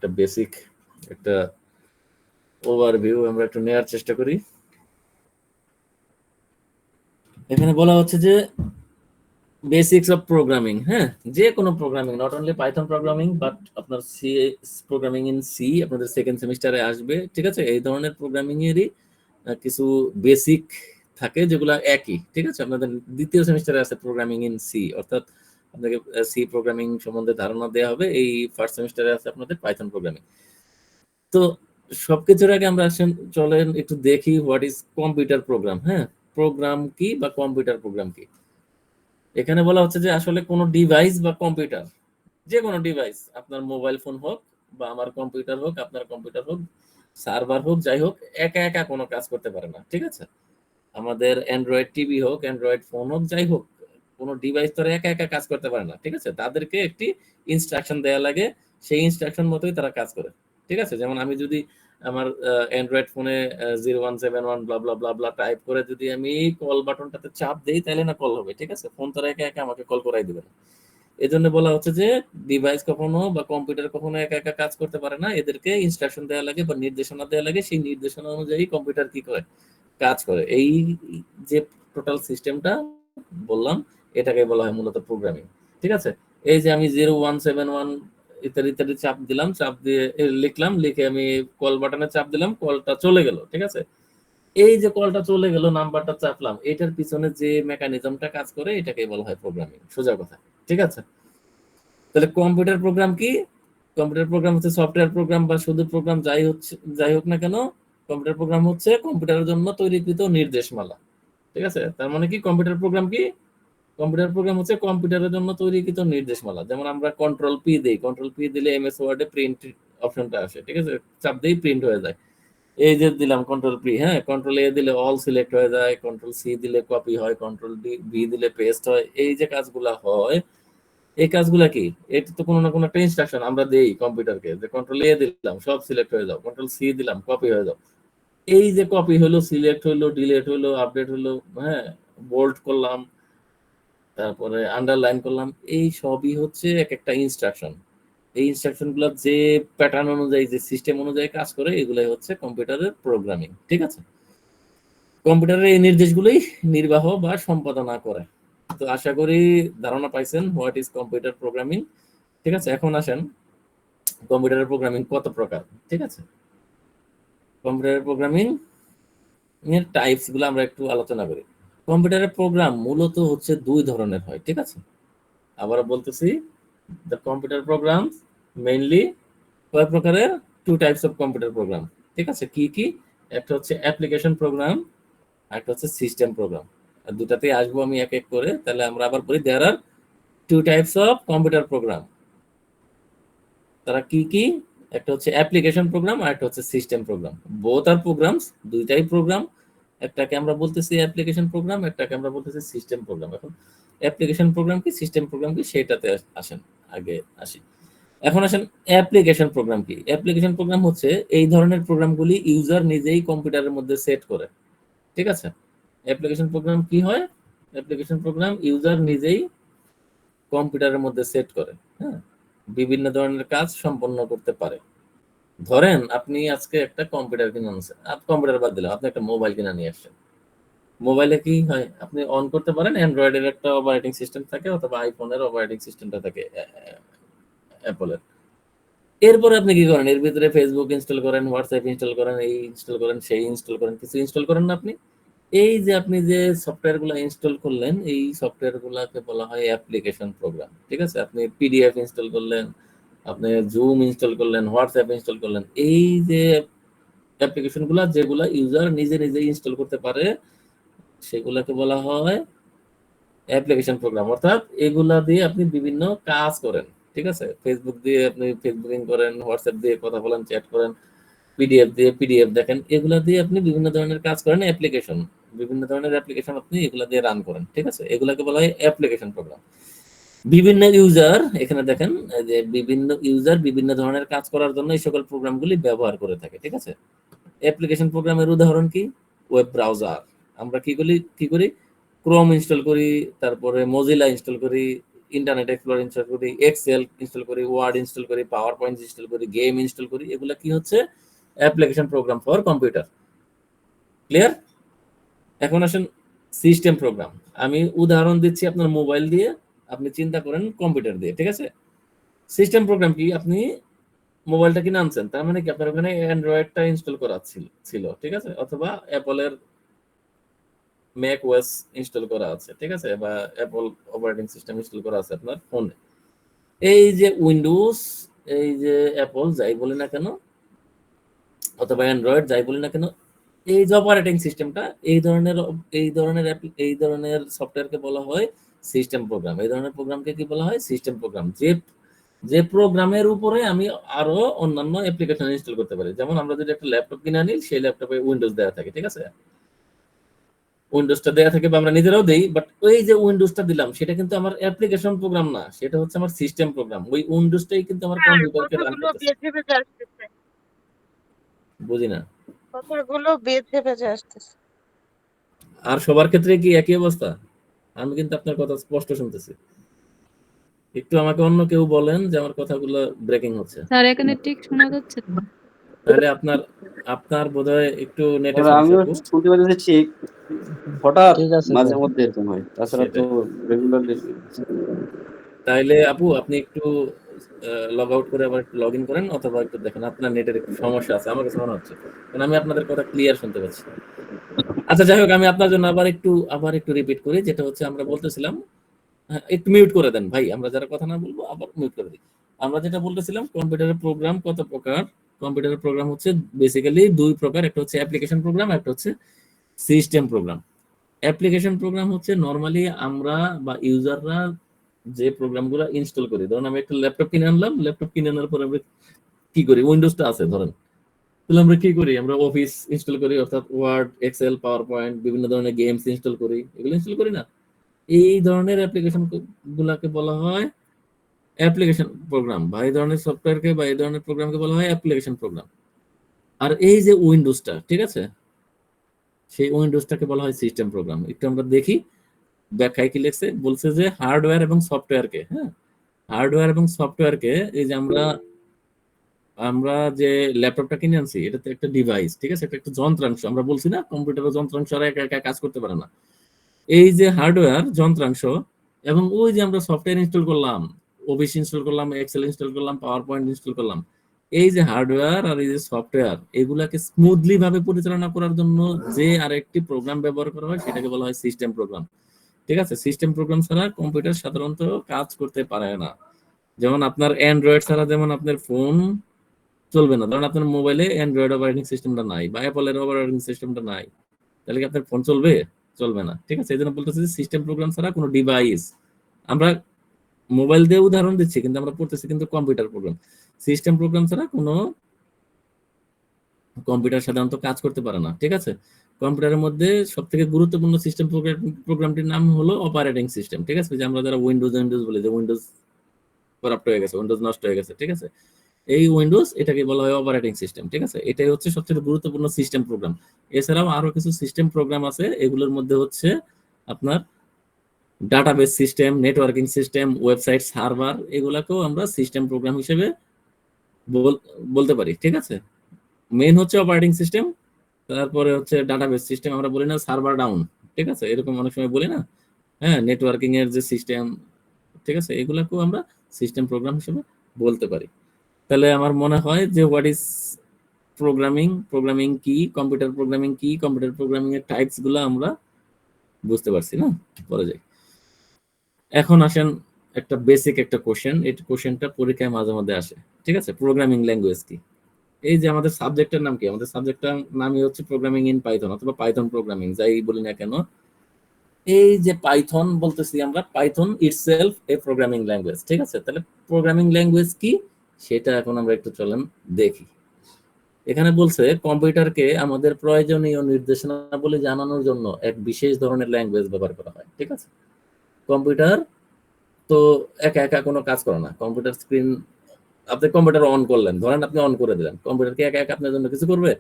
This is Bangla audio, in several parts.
একটা বেসিক একটা ওভারভিউ আমরা একটু নেওয়ার চেষ্টা করি। এখানে বলা হচ্ছে যে বেসিক্স অফ প্রোগ্রামিং, হ্যাঁ, যে কোনো programming, not only Python programming but আপনার সি প্রোগ্রামিং ইন সি আপনাদের সেকেন্ড সেমিস্টারে আসবে, ঠিক আছে। এই ধরনের প্রোগ্রামিং এরই কিছু বেসিক থাকে যেগুলো একই, ঠিক আছে। আপনাদের দ্বিতীয় সেমিস্টারে আছে প্রোগ্রামিং ইন সি, অর্থাৎ আপনাকে সি প্রোগ্রামিং সম্বন্ধে ধারণা দেওয়া হবে। এই ফার্স্ট সেমিস্টারে আছে আপনাদের পাইথন প্রোগ্রামিং। তো সবকিছুর আগে আমরা চলেন একটু দেখি হোয়াট ইজ কম্পিউটার প্রোগ্রাম। হ্যাঁ, প্রোগ্রাম কি বা কম্পিউটার প্রোগ্রাম কি। এখানে বলা হচ্ছে যে আসলে কোনো ডিভাইস বা কম্পিউটার, যে কোনো ডিভাইস, আপনার মোবাইল ফোন হোক বা আমার কম্পিউটার হোক, আপনার কম্পিউটার হোক, সার্ভার হোক, যাই হোক, একা একা কোনো কাজ করতে পারে না, ঠিক আছে। আমাদের অ্যান্ড্রয়েড টিভি হোক, অ্যান্ড্রয়েড ফোন হোক, যাই হোক, কোনো ডিভাইস তো একা একা কাজ করতে পারে না, ঠিক আছে। তাদেরকে একটি ইনস্ট্রাকশন দেওয়া লাগে, সেই ইনস্ট্রাকশন মতোই তারা কাজ করে, ঠিক আছে। যেমন আমি যদি আমার অ্যান্ড্রয়েড ফোনে 0171 ব্লা ব্লা ব্লা ব্লা টাইপ করে যদি আমি কল বাটনটাতে চাপ দেই, তাহলে না কল হবে, ঠিক আছে। ফোন তারা একা একা আমাকে কল করাই দিবে না। এই জন্য বলা হচ্ছে যে ডিভাইস কখনো বা কম্পিউটার কখনো একা একা কাজ করতে পারে না, এদেরকে ইনস্ট্রাকশন দেওয়া লাগে বা নির্দেশনা দেওয়া লাগে, সেই নির্দেশনা অনুযায়ী কম্পিউটার কি করে, কাজ করে। এই যে টোটাল সিস্টেমটা বললাম, এটাকে বলা হয় মূলত প্রোগ্রামিং, ঠিক আছে। এই যে আমি 0171 ইত্যাদি ইত্যাদি চাপ দিলাম, চাপ দিয়ে লিখলাম, লিখে আমি কল বাটনে চাপ দিলাম, কলটা চলে গেল, ঠিক আছে। এই যে কলটা চলে গেল, নাম্বারটা চাপলাম, এটার পিছনে যে মেকানিজমটা কাজ করে এটাকে বলা হয় প্রোগ্রামিং, সোজা কথা, ঠিক আছে। তাহলে কম্পিউটার প্রোগ্রাম কি? কম্পিউটার প্রোগ্রাম হচ্ছে সফটওয়্যার প্রোগ্রাম বা শুধু প্রোগ্রাম যাই হোক না কেন, কম্পিউটার প্রোগ্রাম হচ্ছে কম্পিউটারের জন্য তৈরিকৃত নির্দেশমালা, ঠিক আছে। তার মানে কি কম্পিউটার প্রোগ্রাম কি? কম্পিউটার প্রোগ্রাম হচ্ছে কম্পিউটারের জন্য তৈরিকৃত নির্দেশমালা। যেমন আমরা কন্ট্রোল পি দেই, কন্ট্রোল পি দিলে এমএস ওয়ার্ডে প্রিন্ট অপশনটা আসে, ঠিক আছে, চাপ দিই প্রিন্ট হয়ে যায়। এই যে দিলাম কন্ট্রোল পি, হ্যাঁ, কন্ট্রোল এ দিলে অল সিলেক্ট হয়ে যায়, কন্ট্রোল সি দিলে কপি হয়, কন্ট্রোল বি দিলে পেস্ট হয়। এই যে কাজগুলা হয়, এই কাজগুলা কি, এটা তো কোনো না কোনো একটা ইনস্ট্রাকশন আমরা দেই কম্পিউটারকে, যে কন্ট্রোল এ দিলাম সব সিলেক্ট হয়ে যাও, কন্ট্রোল সি দিলাম কপি হয়ে যাও। এই যে কপি হলো, সিলেক্ট হলো, ডিলিট হলো, আপডেট হলো, হ্যাঁ, বোল্ড করলাম, তারপরে আন্ডারলাইন করলাম, এই সবই হচ্ছে এক একটা ইনস্ট্রাকশন। এই ইনস্ট্রাকশন গুলো যে প্যাটার্ন অনুযায়ী, যে সিস্টেম অনুযায়ী কাজ করে, এগুলাই হচ্ছে কম্পিউটারের প্রোগ্রামিং, ঠিক আছে। কম্পিউটারের এই নির্দেশগুলোই নির্বাহ বা সম্পাদনা করে। তো আশা করি ধারণা পাইছেন হোয়াট ইজ কম্পিউটার প্রোগ্রামিং, ঠিক আছে। এখন আসেন কম্পিউটারের প্রোগ্রামিং কত প্রকার, ঠিক আছে। কম্পিউটারের প্রোগ্রামিং এর টাইপস গুলো আমরা একটু আলোচনা করি। কম্পিউটারের প্রোগ্রাম মূলত হচ্ছে দুই ধরনের হয়, ঠিক আছে। আবার বলতেছি, দ্য কম্পিউটার প্রোগ্রাম মেইনলি কয় প্রকারের, two types of computer program, ঠিক আছে। কি কি? একটা হচ্ছে অ্যাপ্লিকেশন প্রোগ্রাম, আর একটা হচ্ছে সিস্টেম প্রোগ্রাম। আর দুটাতেই আসবো আমি এক এক করে। তাহলে আমরা আবার বলি, there are two types of computer program. তারা কি কি? একটা হচ্ছে অ্যাপ্লিকেশন প্রোগ্রাম আর একটা হচ্ছে সিস্টেম প্রোগ্রাম। বোথ আর প্রোগ্রামস, দুইটাই প্রোগ্রাম। একটাকে আমরা বলতেছি অ্যাপ্লিকেশন প্রোগ্রাম, একটাকে আমরা বলতেছি সিস্টেম প্রোগ্রাম। এখন অ্যাপ্লিকেশন প্রোগ্রাম কি, সিস্টেম প্রোগ্রাম কি, সেটাতে আসেন, আগে আসি। এখন আসেন অ্যাপ্লিকেশন প্রোগ্রাম কি। অ্যাপ্লিকেশন প্রোগ্রাম হচ্ছে এই ধরনের প্রোগ্রামগুলি ইউজার নিজেই কম্পিউটারের মধ্যে সেট করে, ঠিক আছে। অ্যাপ্লিকেশন প্রোগ্রাম কি হয়? অ্যাপ্লিকেশন প্রোগ্রাম ইউজার নিজেই কম্পিউটারের মধ্যে সেট করে, হ্যাঁ, বিভিন্ন ধরনের কাজ সম্পন্ন করতে পারে। ধরেন আপনি আজকে একটা কম্পিউটার কিনে আনছেন, কম্পিউটার বাদ দিলাম, আপনি একটা মোবাইল কিনে নিয়ে আসছেন। মোবাইলে কি হয়, আপনি অন করতে পারেন, অ্যান্ড্রয়েডের একটা অপারেটিং সিস্টেম থাকে অথবা আইফোনের অপারেটিং সিস্টেমটা থাকে অ্যাপলের। এরপরে আপনি কি করেন, এর ভিতরে ফেসবুক ইনস্টল করেন, হোয়াটসঅ্যাপ ইনস্টল করেন, এই ইনস্টল করেন, সেই ইনস্টল করেন, কিছু ইনস্টল করেন না আপনি। এই যে আপনি যে সফটওয়্যার গুলো ইনস্টল করলেন, এই সফটওয়্যার গুলাকে বলা হয় অ্যাপ্লিকেশন প্রোগ্রাম, ঠিক আছে। আপনি পিডিএফ ইনস্টল করলেন, আপনি জুম ইনস্টল করলেন, হোয়াটসঅ্যাপ ইনস্টল করলেন, এই যে অ্যাপ্লিকেশন গুলা যেগুলা ইউজার নিজে নিজে ইনস্টল করতে পারে, সেগুলাকে বলা হয় অ্যাপ্লিকেশন প্রোগ্রাম। অর্থাৎ এগুলা দিয়ে আপনি বিভিন্ন কাজ করেন, ঠিক আছে। ফেসবুক দিয়ে আপনি ফেসবুকিং করেন, হোয়াটসঅ্যাপ দিয়ে কথা বলেন, চ্যাট করেন, পিডিএফ দিয়ে পিডিএফ দেখেন, এগুলা দিয়ে আপনি বিভিন্ন ধরনের কাজ করেন, অ্যাপ্লিকেশন, বিভিন্ন ধরনের অ্যাপ্লিকেশন আপনি এগুলা দিয়ে রান করেন, ঠিক আছে। এগুলাকে বলা হয় অ্যাপ্লিকেশন প্রোগ্রাম। বিভিন্ন ইউজার, এখানে দেখেন যে বিভিন্ন ইউজার বিভিন্ন ধরনের কাজ করার জন্য এই সকল প্রোগ্রামগুলি ব্যবহার করে থাকে, ঠিক আছে। অ্যাপ্লিকেশন প্রোগ্রামের উদাহরণ কি? Web browser. আমরা কি করি, ক্রোম ইনস্টল করি, তারপরে মজিলা ইনস্টল করি, ইন্টারনেট এক্সপ্লোরার ইনস্টল করি, এক্সেল ইনস্টল করি, ওয়ার্ড ইনস্টল করি, পাওয়ার পয়েন্ট ইনস্টল করি, গেম ইনস্টল করি, এগুলা কি হচ্ছে application program for computer. Clear? এখন আসেন সিস্টেম প্রোগ্রাম। আমি উদাহরণ দিচ্ছি আপনার মোবাইল দিয়ে, আপনি চিন্তা করেন কম্পিউটার দিয়ে, ঠিক আছে? সিস্টেম প্রোগ্রাম কি, আপনি মোবাইলটা কিনে আনছেন, তার মানে কি আপনার ওখানে অ্যান্ড্রয়েডটা ইনস্টল করা ছিল, ঠিক আছে, অথবা অ্যাপলের ম্যাক ওএস ইনস্টল করা আছে, ঠিক আছে, বা অ্যাপল অপারেটিং সিস্টেম ইনস্টল করা আছে আপনার ফোনে। এই যে উইন্ডোজ, এই যে অ্যাপল যাই বলি না কেন, অথবা অ্যান্ড্রয়েড যাই বলি না কেন, এই যে অপারেটিং সিস্টেমটা, এই ধরনের সফটওয়্যারকে বলা হয় সিস্টেম প্রোগ্রাম। এই ধরনের প্রোগ্রামকে কি বলা হয়? System program. যে প্রোগ্রামের উপরে আমি আরো অন্যান্য অ্যাপ্লিকেশন ইনস্টল করতে পারি। যেমন আমরা যদি একটা ল্যাপটপ কিনে আনি, সেই ল্যাপটপে উইন্ডোজ দেওয়া থাকে, ঠিক আছে, উইন্ডোজটা দেওয়া থাকে বা আমরা নিজেরাও দেই, বাট ওই যে উইন্ডোজটা দিলাম সেটা কিন্তু আমার অ্যাপ্লিকেশন প্রোগ্রাম না, সেটা হচ্ছে আমার সিস্টেম প্রোগ্রাম। ওই উইন্ডোজটাই কিন্তু আমার কম্পিউটারকে রান কথাগুলো করতেছে। বেঁধে বেঁধে আসতেছে, বুঝি না। কথাগুলো বেঁধে বেঁধে আসতেছে। আর সবার ক্ষেত্রে কি একই অবস্থা? আমি কিন্তু আপনার কথা স্পষ্ট শুনতেছি। একটু আমাকে অন্য কেউ বলেন যে আমার কথাগুলো ব্রেকিং হচ্ছে। স্যার এখানে ঠিক শোনা যাচ্ছে না। তাহলে আপনার বোধহয় একটু নেটে এবার সমস্যা। আমিও আপু শুনতে পাচ্ছি ঠিক, হঠাৎ ঠিক আছে মাঝে স্যার। মধ্যে এরকম হয়, তাছাড়া তো সেটাই। রেগুলারলি। তাইলে আপু আপনি একটু লগ আউট করে আবার একটু লগ ইন করেন, অথবা একটু দেখেন আপনার নেটের একটু সমস্যা আছে, আমার কাছে মনে হচ্ছে, কারণ আমি আপনাদের কথা ক্লিয়ার শুনতে পাচ্ছি। আচ্ছা যাই হোক, আমি আপনার জন্য আবার একটু রিপিট করি, যেটা হচ্ছে আমরা বলতেছিলাম, একটু মিউট করে দেন ভাই, আমরা যারা কথা না বলবো আবার মিউট করে দিই। আমরা যেটা বলতেছিলাম, কম্পিউটারের প্রোগ্রাম কত প্রকার। কম্পিউটারের প্রোগ্রাম হচ্ছে বেসিক্যালি দুই প্রকার, একটা হচ্ছে অ্যাপ্লিকেশন প্রোগ্রাম, একটা হচ্ছে সিস্টেম প্রোগ্রাম। অ্যাপ্লিকেশন প্রোগ্রাম হচ্ছে নরমালি আমরা বা ইউজাররা যে প্রোগ্রামগুলো ইনস্টল করি। ধরুন আমি একটা ল্যাপটপ কিনে আনলাম, ল্যাপটপ কিনে আনার পর আমরা কি করি, উইন্ডোজটা আছে ধরেন, তাহলে আমরা কি করি, আমরা অফিস ইনস্টল করি, অর্থাৎ ওয়ার্ড, এক্সেল, পাওয়ার পয়েন্ট, বিভিন্ন ধরনের গেমস ইনস্টল করি, এগুলো ইনস্টল করি না? এই ধরনের অ্যাপ্লিকেশন গুলাকে বলা হয় অ্যাপ্লিকেশন প্রোগ্রাম, বা এই ধরনের সফটওয়্যারকে বা এই ধরনের প্রোগ্রামকে বলা হয় অ্যাপ্লিকেশন প্রোগ্রাম। আর এই যে উইন্ডোজটা, ঠিক আছে, সেই উইন্ডোজটাকে বলা হয় সিস্টেম প্রোগ্রাম। একটু আমরা দেখি ব্যাখ্যায় কি লিখছে। বলছে যে হার্ডওয়্যার এবং সফটওয়্যারকে, হ্যাঁ, হার্ডওয়্যার এবং সফটওয়্যারকে, এই যে আমরা যে ল্যাপটপটা কিনে আনছি, এটা তো একটা ডিভাইস, ঠিক আছে, এটা একটা যন্ত্রাংশ। আমরা বলছি না কম্পিউটারের যন্ত্রাংশ আর একা একা কাজ করতে পারে না। এই যে হার্ডওয়্যার যন্ত্রাংশ, এবং ওই যে আমরা সফটওয়্যার ইনস্টল করলাম, অফিস ইনস্টল করলাম, এক্সেল ইনস্টল করলাম, পাওয়ার পয়েন্ট ইনস্টল করলাম, এই যে হার্ডওয়্যার আর এই যে সফটওয়্যার, এগুলাকে স্মুথলি ভাবে পরিচালনা করার জন্য যে আরেকটি প্রোগ্রাম ব্যবহার করা হয় সেটাকে বলা হয় সিস্টেম প্রোগ্রাম। ঠিক আছে, সিস্টেম প্রোগ্রাম ছাড়া কম্পিউটার সাধারণত কাজ করতে পারে না। যেমন আপনার অ্যান্ড্রয়েড ছাড়া যেমন আপনার ফোন চলবে না। ধরুন আপনার মোবাইলে অ্যান্ড্রয়েড অপারেটিং সিস্টেমটা নাই বা অ্যাপলের অপারেটিং সিস্টেমটা নাই, তাহলে কি আপনার ফোন চলবে? চলবে না। ঠিক আছে, এই জন্য বলতেছি যে সিস্টেম প্রোগ্রাম ছাড়া কোনো ডিভাইস, আমরা মোবাইল দিয়ে উদাহরণ দিচ্ছি কিন্তু আমরা পড়তেছি কিন্তু কম্পিউটার প্রোগ্রাম, সিস্টেম প্রোগ্রাম ছাড়া কোনো কম্পিউটার সাধারণত কাজ করতে পারে না। ঠিক আছে, কম্পিউটারের মধ্যে সব থেকে গুরুত্বপূর্ণ সিস্টেম প্রোগ্রামটির নাম হলো অপারেটিং সিস্টেম। ঠিক আছে, যে আমরা যারা উইন্ডোজ বলি, যে উইন্ডোজ করাপ্ট হয়ে গেছে, উইন্ডোজ নষ্ট হয়ে গেছে, ঠিক আছে, এই উইন্ডোজ এটাকে বলা হয় অপারেটিং সিস্টেম। ঠিক আছে, এটাই হচ্ছে সবচেয়ে গুরুত্বপূর্ণ সিস্টেম প্রোগ্রাম। এছাড়াও আরো কিছু সিস্টেম প্রোগ্রাম আছে, এগুলোর মধ্যে হচ্ছে আপনার database system, networking system, website server, এগুলাকেও আমরা সিস্টেম প্রোগ্রাম হিসেবে বলতে পারি। ঠিক আছে, মেইন হচ্ছে অপারেটিং সিস্টেম, তারপরে হচ্ছে ডাটাবেস সিস্টেম, আমরা বলি না সার্ভার ডাউন, ঠিক আছে, এরকম অনেক সময় বলি না, হ্যাঁ, নেটওয়ার্কিং এর যে সিস্টেম, ঠিক আছে, এগুলাকেও আমরা সিস্টেম প্রোগ্রাম হিসেবে বলতে পারি। তাহলে আমার মনে হয় যে হোয়াট ইজ প্রোগ্রামিং কি, কম্পিউটার প্রোগ্রামিং কি, কম্পিউটার প্রোগ্রামিং এর টাইপস গুলো আমরা বুঝতে পারছি না? পরে যাই। এখন আসেন একটা বেসিক একটা কোশ্চেন, এই কোশ্চেনটা পরীক্ষায় মাঝে মধ্যে আসে। ঠিক আছে, প্রোগ্রামিং ল্যাঙ্গুয়েজ কি? এই যে আমাদের সাবজেক্টের নাম কি, আমাদের সাবজেক্টটার নামই হচ্ছে প্রোগ্রামিং ইন পাইথন অথবা পাইথন প্রোগ্রামিং, যাই বলি না কেন। এই যে পাইথন বলতেছি আমরা, পাইথন ইটসেলফ এ প্রোগ্রামিং ল্যাঙ্গুয়েজ। ঠিক আছে, তাহলে প্রোগ্রামিং ল্যাঙ্গুয়েজ কি সেটা এখন আমরা একটু চলেন দেখি। এখানে বলছে কম্পিউটারকে আমাদের প্রয়োজনীয় নির্দেশনাবলী জানানোর জন্য এক বিশেষ ধরনের ল্যাঙ্গুয়েজ ব্যবহার করা হয়। ঠিক আছে, কম্পিউটার তো একা একা কোনো কাজ করে না। কম্পিউটার স্ক্রিন, আপনি কম্পিউটার অন করলেন, ধরেন আপনি অন করে দিলেন, কম্পিউটার কি একা একা আপনার জন্য কিছু করবে?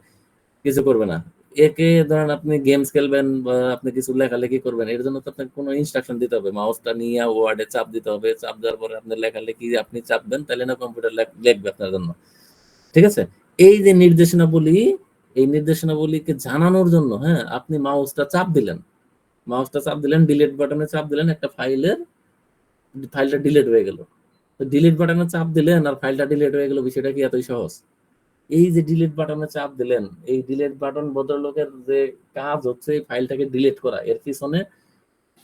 কিছু করবে না। একে ধরেন আপনি গেমস খেলবেন বা আপনি কিছু লেখালেখি করবেন, এর জন্য তো আপনাকে কোনো ইনস্ট্রাকশন দিতে হবে, মাউসটা নিয়ে ওয়ার্ডে চাপ দিতে হবে, চাপ দেওয়ার পরে আপনার লেখালেখি আপনি চাপবেন, তাহলে না কম্পিউটার লিখবে আপনার জন্য। ঠিক আছে, এই যে নির্দেশনাবলী, এই নির্দেশনাবলীকে জানানোর জন্য, হ্যাঁ, আপনি মাউসটা চাপ দিলেন, ডিলিট বাটনে চাপ দিলেন, একটা ফাইলটা ডিলিট হয়ে গেল। তো ডিলিট বাটনে চাপ দিলেন আর ফাইলটা ডিলিট হয়ে গেল, বিষয়টা কি এতই সহজ? এই যে ডিলিট বাটনে চাপ দিলেন, এই ডিলিট বাটন ভদ্রলোকের যে কাজ হচ্ছে এই ফাইলটাকে ডিলিট করা, এর পিছনে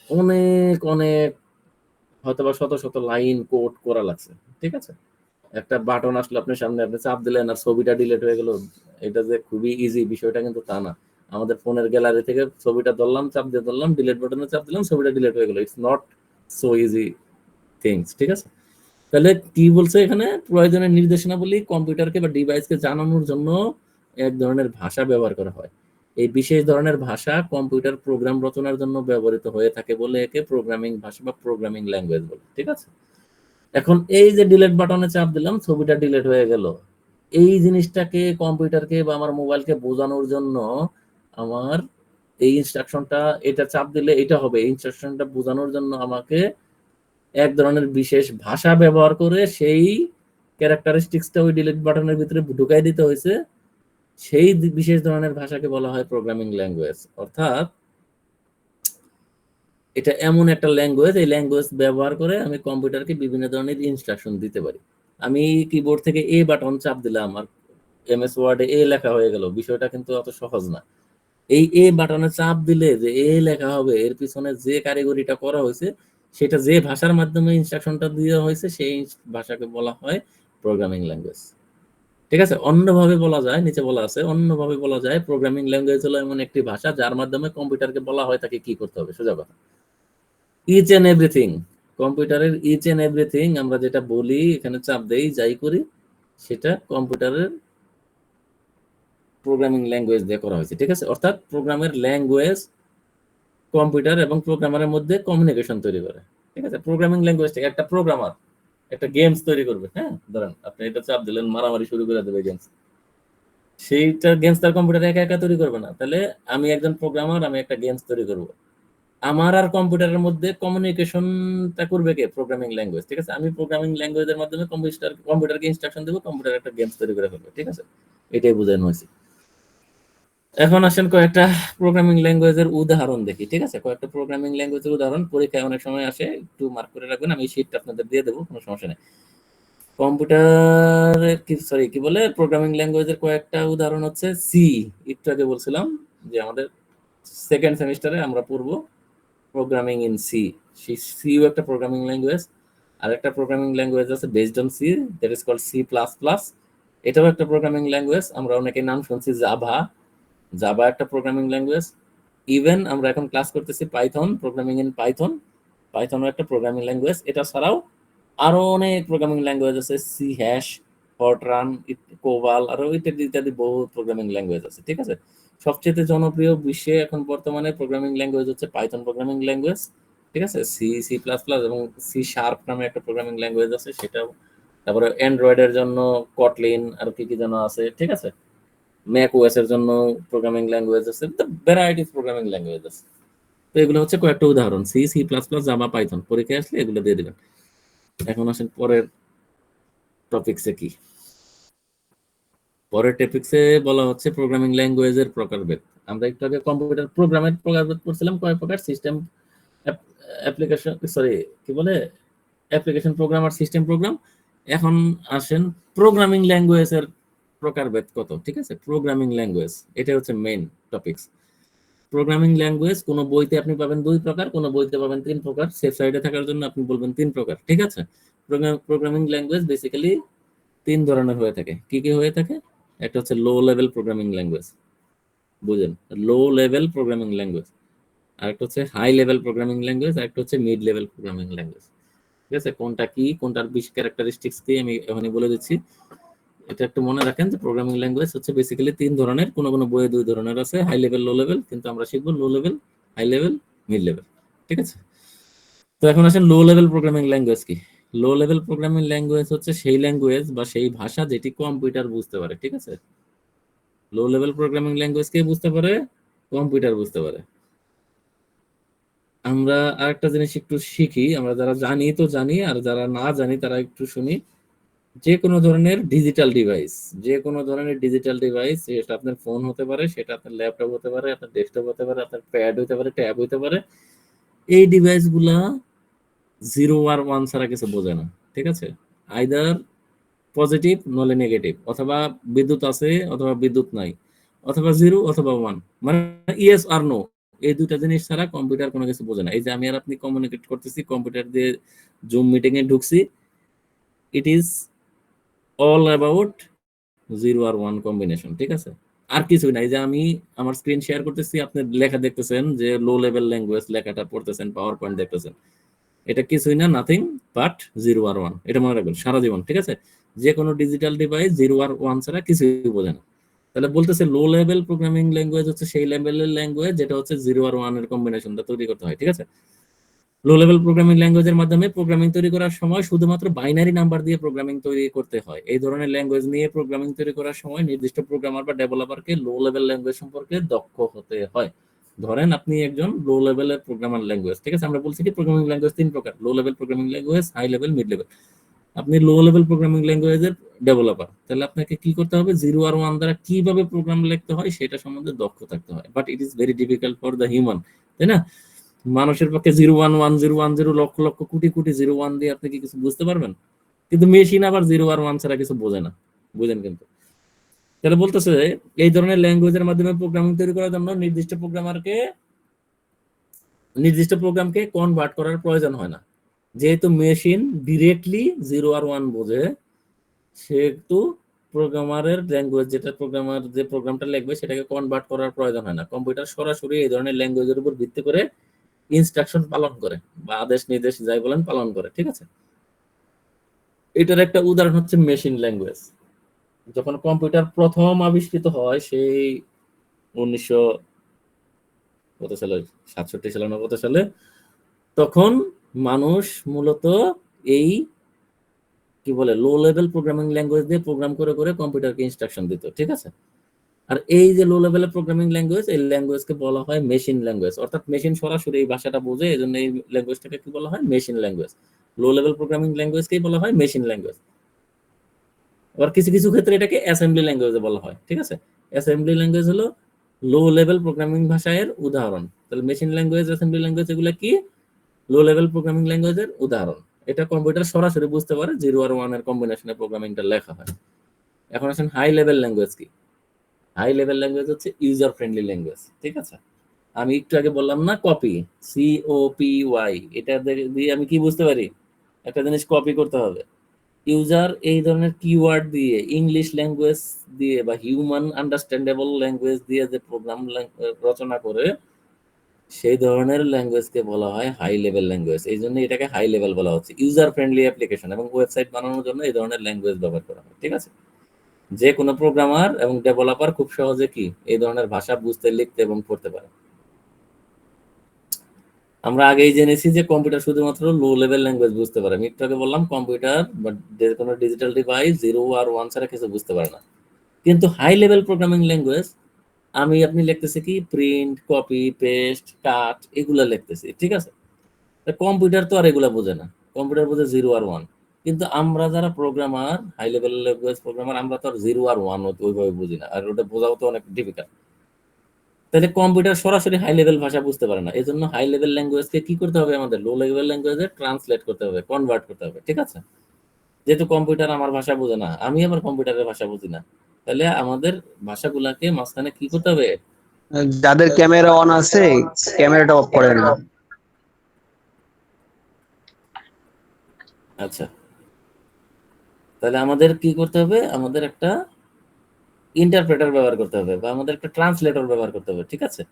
অনেক অনেক হয়তোবা শত শত লাইন কোড করা লাগছে। ঠিক আছে, একটা বাটন আসলে আপনার সামনে, আপনি চাপ দিলেন আর ছবিটা ডিলিট হয়ে গেল, এটা যে খুবই ইজি বিষয়টা কিন্তু তা না। আমাদের ফোনের গ্যালারি থেকে ছবিটা ধরলাম, চাপ দিয়ে ধরলাম, ডিলিট বাটনে চাপ দিলাম, ছবিটা ডিলিট হয়ে গেল। It's not so easy things. ঠিক আছে, তাহলে কি বলছে এখানে? প্রয়োজনীয় নির্দেশনাবলী কম্পিউটারকে বা ডিভাইসকে জানানোর জন্য এক ধরনের ভাষা ব্যবহার করা হয়। এই বিশেষ ধরনের ভাষা কম্পিউটার প্রোগ্রাম রচনার জন্য ব্যবহৃত হয়ে থাকে বলে একে প্রোগ্রামিং ভাষা বা প্রোগ্রামিং ল্যাঙ্গুয়েজ বলে। ঠিক আছে, এখন এই যে ডিলিট বাটনে চাপ দিলাম, ছবিটা ডিলিট হয়ে গেল, এই জিনিসটাকে কম্পিউটারকে বা আমার মোবাইলকে বোঝানোর জন্য আমার এই ইনস্ট্রাকশনটা, এটা চাপ দিলে এটা হবে, এই ইনস্ট্রাকশনটা বোঝানোর জন্য আমাকে এক ধরনের বিশেষ ভাষা ব্যবহার করে সেই ক্যারেক্টারিস্টিক্সটা ওই ডিলিট বাটনের ভিতরে ঢুকাই দিতে হয়েছে। সেই বিশেষ ধরনের ভাষাকে বলা হয় প্রোগ্রামিং ল্যাঙ্গুয়েজ। অর্থাৎ এটা এমন একটা ল্যাঙ্গুয়েজ, এই ল্যাঙ্গুয়েজ ব্যবহার করে আমি কম্পিউটারকে বিভিন্ন ধরনের ইনস্ট্রাকশন দিতে পারি। আমি কিবোর্ড থেকে এ বাটন চাপ দিলাম আর এমএস ওয়ার্ডে এ লেখা হয়ে গেল, বিষয়টা কিন্তু অত সহজ না। এই এ বাটনে চাপ দিলে যে এ লেখা হবে, এর পিছনে যে কারিগরিটা করা হয়েছে, সেটা যে ভাষার মাধ্যমে ইনস্ট্রাকশনটা দেওয়া হয়েছে, সেই ভাষাকে বলা হয় প্রোগ্রামিং ল্যাঙ্গুয়েজ। ঠিক আছে, অন্যভাবে বলা যায়, নিচে বলা আছে, অন্যভাবে বলা যায় প্রোগ্রামিং ল্যাঙ্গুয়েজ হলো এমন একটি ভাষা যার মাধ্যমে কম্পিউটারকে বলা হয় তাকে কি করতে হবে। সোজা কথা, ইচ এন্ড এভরিথিং, কম্পিউটারের ইচ এন্ড এভরিথিং আমরা যেটা বলি, এখানে চাপ দেই, যাই করি, সেটা কম্পিউটারের প্রোগ্রামিং ল্যাঙ্গুয়েজ দিয়ে করা হয়েছে। ঠিক আছে, অর্থাৎ প্রোগ্রামের ল্যাঙ্গুয়েজ কম্পিউটার এবং প্রোগ্রামারের মধ্যে কমিউনিকেশন তৈরি করে। ঠিক আছে, প্রোগ্রামিং ল্যাঙ্গুয়েজ থেকে একটা প্রোগ্রামার একটা গেমস তৈরি করবে, হ্যাঁ, ধরেন আপনি এটা চাপ দিলেন, মারামারি শুরু করে দেবে গেমস, সেইটা গেমস তার কম্পিউটার একা একা তৈরি করবে না। তাহলে আমি একজন প্রোগ্রামার, আমি একটা গেমস তৈরি করব, আমার আর কম্পিউটারের মধ্যে কমিউনিকেশনটা করবে কে? Programming language. ঠিক আছে, আমি প্রোগ্রামিং ল্যাঙ্গুয়েজের মাধ্যমে কম্পিউটারকে ইনস্ট্রাকশন দেবো, কম্পিউটার একটা গেমস তৈরি করে ফেলবে। ঠিক আছে, এটাই বোঝানো হয়েছে। এখন আসেন কয়েকটা প্রোগ্রামিং ল্যাঙ্গুয়েজের উদাহরণ দেখি। ঠিক আছে, কয়েকটা প্রোগ্রামিং ল্যাঙ্গুয়েজের উদাহরণ পরীক্ষায় অনেক সময় আসে, একটু মার্ক করে রাখবেন, আমি শীটটা আপনাদের দিয়ে দেবো, কোনো সমস্যা নেই। কম্পিউটারের কি বলে প্রোগ্রামিং ল্যাঙ্গুয়েজের কয়েকটা উদাহরণ হচ্ছে সি। একটু আগে বলছিলাম যে আমাদের সেকেন্ড সেমিস্টারে আমরা পড়বো প্রোগ্রামিং ইন সি। সিও একটা প্রোগ্রামিং ল্যাঙ্গুয়েজ। আর একটা প্রোগ্রামিং ল্যাঙ্গুয়েজ আছে based on C, that is called C++। এটাও একটা প্রোগ্রামিং ল্যাঙ্গুয়েজ, আমরা অনেকে নাম শুনছি জাভা। জাভা একটা প্রোগ্রামিং ল্যাঙ্গুয়েজ। ইভেন আমরা এখন ক্লাস করতেছি পাইথন, প্রোগ্রামিং ইন পাইথন, পাইথনও একটা প্রোগ্রামিং ল্যাঙ্গুয়েজ। এটা ছাড়াও আরো অনেক প্রোগ্রামিং ল্যাঙ্গুয়েজ আছে, সি হ্যাশ, ফরট্রান, কোবাল, আরো ইত্যাদি ইত্যাদি বহু প্রোগ্রামিং ল্যাঙ্গুয়েজ আছে। ঠিক আছে, সবচেয়ে জনপ্রিয় বিশ্বে এখন বর্তমানে প্রোগ্রামিং ল্যাঙ্গুয়েজ হচ্ছে পাইথন প্রোগ্রামিং ল্যাঙ্গুয়েজ। ঠিক আছে, C++ এবং C# নামে একটা প্রোগ্রামিং ল্যাঙ্গুয়েজ আছে, সেটাও। তারপরে অ্যান্ড্রয়েডের জন্য কটলিন আর কি কি যেন আছে। ঠিক আছে, ম্যাক ওএস এর জন্য প্রোগ্রামিং ল্যাঙ্গুয়েজ আছে, ভ্যারাইটিস প্রোগ্রামিং ল্যাঙ্গুয়েজ আছে। তো এগুলো হচ্ছে কয়েকটা উদাহরণ, C++, জাভা, পাইথন। পরীক্ষায় আসলে এগুলো দিয়ে দিবেন। এখন আসেন পরের টপিকসে। কি পরের টপিকসে বলা হচ্ছে প্রোগ্রামিং ল্যাঙ্গুয়েজের প্রকারভেদ। আমরা একটু আগে কম্পিউটার প্রোগ্রামের প্রকারভেদ করছিলাম, কয় প্রকার, সিস্টেম অ্যাপ্লিকেশন, সরি কি বলে, অ্যাপ্লিকেশন প্রোগ্রাম আর সিস্টেম প্রোগ্রাম। এখন আসেন প্রোগ্রামিং ল্যাঙ্গুয়েজের প্রকারভেদ কত। ঠিক আছে, প্রোগ্রামিং ল্যাঙ্গুয়েজ এটা হচ্ছে মেইন টপিকস। প্রোগ্রামিং ল্যাঙ্গুয়েজ কোন বইতে আপনি পাবেন 2 প্রকার, কোন বইতে পাবেন 3 প্রকার। সেফ সাইডে থাকার জন্য আপনি বলবেন 3 প্রকার। ঠিক আছে, প্রোগ্রামিং ল্যাঙ্গুয়েজ বেসিক্যালি 3 ধরনের হয়ে থাকে। কি কি হয়ে থাকে? একটা হচ্ছে লো লেভেল প্রোগ্রামিং ল্যাঙ্গুয়েজ, বুঝেন, লো লেভেল প্রোগ্রামিং ল্যাঙ্গুয়েজ। আর একটা হচ্ছে হাই লেভেল প্রোগ্রামিং ল্যাঙ্গুয়েজ, আর একটা হচ্ছে মিড লেভেল প্রোগ্রামিং ল্যাঙ্গুয়েজ। ঠিক আছে, কোনটা কি, কোনটার বিশেষ ক্যারেক্টারিস্টিক্স কি আমি এখনই বলে দিচ্ছি। এটা একটু মনে রাখেন যে প্রোগ্রামিং ল্যাঙ্গুয়েজ হচ্ছে বেসিক্যালি 3 ধরনের, কোন কোন বইয়ে 2 ধরনের আছে, হাই লেভেল, লো লেভেল, কিন্তু আমরা শিখবো low level, high level, mid level. ঠিক আছে, তো এখন আসেন লো লেভেল প্রোগ্রামিং ল্যাঙ্গুয়েজ কি। লো লেভেল প্রোগ্রামিং ল্যাঙ্গুয়েজ হচ্ছে সেই ল্যাঙ্গুয়েজ বা সেই ভাষা যেটি কম্পিউটার বুঝতে পারে। ঠিক আছে, লো লেভেল প্রোগ্রামিং ল্যাঙ্গুয়েজ কে বুঝতে পারে? কম্পিউটার বুঝতে পারে। আমরা আরেকটা জিনিস একটু শিখি, আমরা যারা জানি তো জানি, আর যারা না জানি তারা একটু শুনি। যে কোনো ধরনের ডিজিটাল ডিভাইস, যে কোনো ধরনের ডিজিটাল ডিভাইস, সেটা আপনার ফোন হতে পারে, সেটা আপনার ল্যাপটপ হতে পারে, আপনার ডেস্কটপ হতে পারে, আপনার প্যাড হতে পারে, ট্যাব হতে পারে, এই ডিভাইস গুলা 0 আর 1 ছাড়া কিছু বোঝে না। ঠিক আছে? আইদার পজিটিভ নলে নেগেটিভ, অথবা বিদ্যুৎ আছে অথবা বিদ্যুৎ নাই, অথবা 0 অথবা 1, মানে ইয়েস আর নো, এই দুইটা জিনিস ছাড়া কম্পিউটার কোনো কিছু বোঝে না। এই যে আমি আর আপনি কমিউনিকেট করতেছি, কম্পিউটার দিয়ে জুম মিটিং এ ঢুকছি, ইট ইজ অল অ্যাবাউট 0 আর 1 কম্বিনেশন। ঠিক আছে? আর কিছুই নাই। যে আমি আমার স্ক্রিন শেয়ার করতেছি, আপনি লেখা দেখতেছেন, যে লো লেভেল ল্যাঙ্গুয়েজ লেখাটা পড়তেছেন, পাওয়ার পয়েন্ট দেখতেছেন, এটা কিছুই না, নাথিং বাট 0 আর 1। এটা মনে রাখবেন সারা জীবন। ঠিক আছে? যে কোনো ডিজিটাল ডিভাইস 0 আর 1 ছাড়া কিছুই বোঝে না। তাহলে বলতেছে লো লেভেল প্রোগ্রামিং ল্যাঙ্গুয়েজ হচ্ছে সেই লেভেলের ল্যাঙ্গুয়েজ যেটা হচ্ছে 0 আর 1 এর কম্বিনেশনটা তৈরি করতে হয়। ঠিক আছে? লো লেভেল প্রোগ্রামিং ল্যাঙ্গুয়েজের মাধ্যমে প্রোগ্রামিং তৈরি করার সময় শুধুমাত্র বাইনারি নাম্বার দিয়ে প্রোগ্রামিং তৈরি করতে হয়। এই ধরনের ল্যাঙ্গুয়েজ নিয়ে প্রোগ্রামিং তৈরি করার সময় নির্দিষ্ট প্রোগ্রামার বা ডেভেলপারকে লো লেভেল ল্যাঙ্গুয়েজ সম্পর্কে দক্ষ হতে হয়। ধরেন আপনি একজন লো লেভেলের প্রোগ্রামার ল্যাঙ্গুয়েজ। ঠিক আছে? আমরা বলছি কি প্রোগ্রামিং ল্যাঙ্গুয়েজ 3 প্রকার: low level programming language, high level, mid level. আপনি লো লেভেল প্রোগ্রামিং ল্যাঙ্গুয়েজের ডেভেলপার, তাহলে আপনাকে কি করতে হবে? 0 আর 1 দ্বারা কিভাবে প্রোগ্রাম লিখতে হয় সেটা সম্বন্ধে দক্ষ থাকতে হয়। But it is very difficult for the human, তাই না? মানুষের পক্ষে 0 1 1 0 1 0 লক্ষ লক্ষ কোটি কোটি 0 1 দিয়ে আপনি কি কিছু বুঝতে পারবেন? কিন্তু মেশিন আবার 0 আর 1 ছাড়া কিছু বোঝে না। বুঝেন? কিন্তু তাহলে বলতেছে এই ধরনের ল্যাঙ্গুয়েজের মাধ্যমে প্রোগ্রামিং তৈরি করার জন্য নির্দিষ্ট প্রোগ্রামকে কনভার্ট করার প্রয়োজন হয় না। যেহেতু মেশিন ডিরেক্টলি 0 আর 1 বোঝে, সেহেতু প্রোগ্রামারের ল্যাঙ্গুয়েজ, প্রোগ্রামার যে প্রোগ্রামটা লিখবে সেটাকে কনভার্ট করার প্রয়োজন হয় না। কম্পিউটার সরাসরি এই ধরনের ল্যাঙ্গুয়েজের উপর ভিত্তি করে ইনস্ট্রাকশন পালন করে, বা আদেশ নির্দেশ যাই বলেন পালন করে। ঠিক আছে? এটার একটা উদাহরণ হচ্ছে মেশিন ল্যাঙ্গুয়েজ। যখন কম্পিউটার প্রথম আবিষ্কৃত হয়, সেই 1900 কত সালে, 67 সালে না কত সালে, তখন মানুষ মূলত এই কি বলে লো লেভেল প্রোগ্রামিং ল্যাঙ্গুয়েজ দিয়ে প্রোগ্রাম করে করে কম্পিউটারকে ইনস্ট্রাকশন দিত। ঠিক আছে? আর এই যে লো লেভেলের প্রোগ্রামিং ল্যাঙ্গুয়েজ, এই ল্যাঙ্গুয়েজকে বলা হয় মেশিন ল্যাঙ্গুয়েজ। অর্থাৎ মেশিন সরাসরি এই ভাষাটা বোঝে, এজন্য এই ল্যাঙ্গুয়েজটাকে কি বলা হয়? Machine language. Low level programming ল্যাঙ্গুয়েজকেই বলা হয় মেশিন ল্যাঙ্গুয়েজ। আবার কিছু কিছু ক্ষেত্রে এটাকে অ্যাসেম্বলি ল্যাঙ্গুয়েজে বলা হয়। ঠিক আছে? অ্যাসেম্বলি ল্যাঙ্গুয়েজ হলো লো লেভেল প্রোগ্রামিং ভাষার উদাহরণ। তাহলে মেশিন ল্যাঙ্গুয়েজ, অ্যাসেম্বলি ল্যাঙ্গুয়েজ এগুলো কি? লো লেভেল প্রোগ্রামিং ল্যাঙ্গুয়েজের উদাহরণ। এটা কম্পিউটার সরাসরি বুঝতে পারে, 0 আর 1 এর কম্বিনেশনে প্রোগ্রামিংটা লেখা হয়। এখন আসেন হাই লেভেল ল্যাঙ্গুয়েজ কি? হাই লেভেল ল্যাঙ্গুয়েজ হচ্ছে ইউজার ফ্রেন্ডলি ল্যাঙ্গুয়েজ। ঠিক আছে? আমি একটু আগে বললাম না কপি, COPY, এটা দিয়ে আমি কি বুঝতে পারি? একটা জিনিস কপি করতে হবে। ইউজার এই ধরনের কিওয়ার্ড দিয়ে, ইংলিশ ল্যাঙ্গুয়েজ দিয়ে বা হিউম্যান আন্ডারস্ট্যান্ডেবল ল্যাঙ্গুয়েজ দিয়ে যে প্রোগ্রাম রচনা করে, সেই ধরনের ল্যাঙ্গুয়েজকে বলা হয় হাই লেভেল ল্যাঙ্গুয়েজ। এই জন্য এটাকে হাই লেভেল বলা হচ্ছে। ইউজার ফ্রেন্ডলি অ্যাপ্লিকেশন এবং ওয়েবসাইট বানানোর জন্য এই ধরনের ল্যাঙ্গুয়েজ ব্যবহার করা হয়। ঠিক আছে? যে কোনো প্রোগ্রামার এবং ডেভেলপার খুব সহজে কি এই ধরনের ভাষা বুঝতে, লিখতে এবং পড়তে পারে। আমরা আগেই জেনেছি যে কম্পিউটার শুধুমাত্র লো লেভেল ল্যাঙ্গুয়েজ বুঝতে পারে। আমি একটু আগে বললাম কম্পিউটার বা যে কোনো ডিজিটাল ডিভাইস 0 আর 1 ছাড়া কিছু বুঝতে পারে না। কিন্তু হাই লেভেল প্রোগ্রামিং ল্যাঙ্গুয়েজ, আপনি লিখতেছি কি প্রিন্ট, কপি, পেস্ট, কাট, এগুলা লিখতেছি। ঠিক আছে? কম্পিউটার তো আর এগুলা বোঝে না। কম্পিউটার বোঝে 0 আর 1। কিন্তু আমরা যারা programmer, high level language programmer, আমরা তো আর 0 আর 1 ওইভাবে বুঝি না, আর ওটা বোঝাও তো অনেক ডিফিকাল্ট। তাহলে কম্পিউটার সরাসরি হাই লেভেল ভাষা বুঝতে পারে না। এজন্য হাই লেভেল ল্যাঙ্গুয়েজকে কি করতে হবে? আমাদের লো লেভেল ল্যাঙ্গুয়েজে ট্রান্সলেট করতে হবে, কনভার্ট করতে হবে। ঠিক আছে? যেহেতু কম্পিউটার আমার ভাষা বোঝে না, আমি আবার কম্পিউটারের ভাষা বুঝি না, তাহলে আমাদের ভাষাগুলাকে মাঝখানে কি করতে হবে? যাদের ক্যামেরা অন আছে ক্যামেরাটা অফ করেন না। আচ্ছা, তাহলে আমাদের কি করতে হবে? আমাদের একটা ইন্টারপ্রেটার ব্যবহার করতে হবে, বা আমাদের একটা ট্রান্সলেটর ব্যবহার করতে হবে। ঠিক আছে?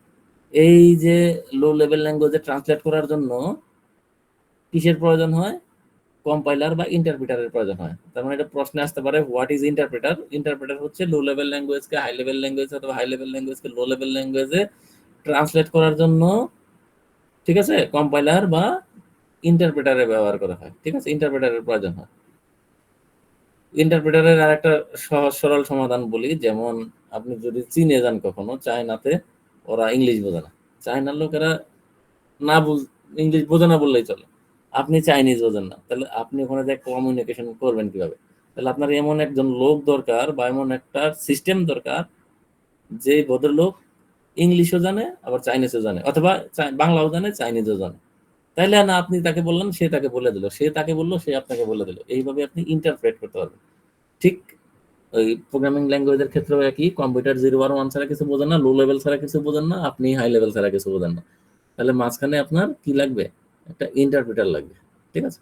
এই যে লো লেভেল ল্যাঙ্গুয়েজে ট্রান্সলেট করার জন্য কিসের প্রয়োজন হয়? কম্পাইলার বা ইন্টারপ্রেটারের প্রয়োজন হয়। তার মানে এটা প্রশ্নে আসতে পারে, হোয়াট ইজ ইন্টারপ্রেটার? ইন্টারপ্রেটার হচ্ছে লো লেভেল ল্যাঙ্গুয়েজকে হাই লেভেল ল্যাঙ্গুয়েজ অথবা হাই লেভেল ল্যাঙ্গুয়েজকে লো লেভেল ল্যাঙ্গুয়েজে ট্রান্সলেট করার জন্য, ঠিক আছে, কম্পাইলার বা ইন্টারপ্রেটারের ব্যবহার করা হয়। ঠিক আছে? ইন্টারপ্রেটারের প্রয়োজন হয়। ইন্টারপ্রেটারের আর একটা সহজ সরল সমাধান বলি, যেমন আপনি যদি চীনে যান কখনো, চায়নাতে ওরা ইংলিশ বোঝে না, চায়নার লোকেরা না ইংলিশ বোঝে না বললেই চলে, আপনি চাইনিজ বোঝেন না, তাহলে আপনি ওখানে যে কমিউনিকেশন করবেন কিভাবে? তাহলে আপনার এমন একজন লোক দরকার বা এমন একটা সিস্টেম দরকার যে ভদ্রলোক ইংলিশও জানে আবার চাইনিজও জানে, অথবা বাংলাও জানে চাইনিজও জানে। তাইলে না আপনি তাকে বললেন, সে তাকে বলে দিল, সে তাকে বললো, সে আপনাকে বলে দিল, এইভাবে আপনি ইন্টারপ্রেট করতে পারবেন। ঠিক ওই প্রোগ্রামিং ল্যাঙ্গুয়েজের ক্ষেত্রেও একই, কম্পিউটার 0 আর 1 ছাড়া কিছু বোঝেন না, লো লেভেল ছাড়া কিছু বোঝেন না, আপনি হাই লেভেল ছাড়া কিছু বোঝেন না। তাহলে মাঝখানে আপনার কি লাগবে? একটা ইন্টারপ্রেটার লাগবে, ঠিক আছে,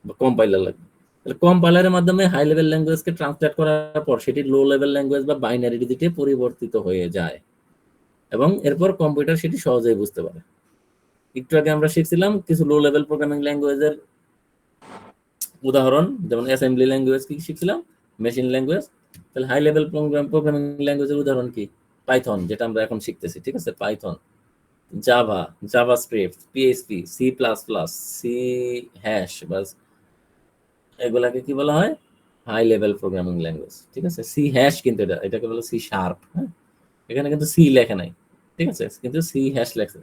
বা কম্পাইলার লাগবে। তাহলে কম্পাইলারের মাধ্যমে হাই লেভেল ল্যাঙ্গুয়েজকে ট্রান্সলেট করার পর সেটি লো লেভেল ল্যাঙ্গুয়েজ বা বাইনারি ডিজিটে পরিবর্তিত হয়ে যায় এবং এরপর কম্পিউটার সেটি সহজেই বুঝতে পারে। একটু আগে আমরা শিখছিলাম কিছু লো লেভেল প্রোগ্রামিং ল্যাঙ্গুয়েজের উদাহরণ, যেমন অ্যাসেম্বলি ল্যাঙ্গুয়েজ কি শিখছিলাম, মেশিন ল্যাঙ্গুয়েজ। তাহলে হাই লেভেল প্রোগ্রামিং ল্যাঙ্গুয়েজের উদাহরণ কি? পাইথন, যেটা আমরা এখন শিখতেছি, ঠিক আছে, Python, Java, JavaScript, PHP, C plus plus, C hash, বাস এগুলাকে কি বলা হয়? হাই লেভেল প্রোগ্রামিং ল্যাঙ্গুয়েজ, ঠিক আছে। সি হ্যাশ কিন্তু এটাকে বলে সি শার্প, হ্যাঁ, এখানে কিন্তু সি লেখে নাই, ঠিক আছে, কিন্তু সি হ্যাশ লেখছে।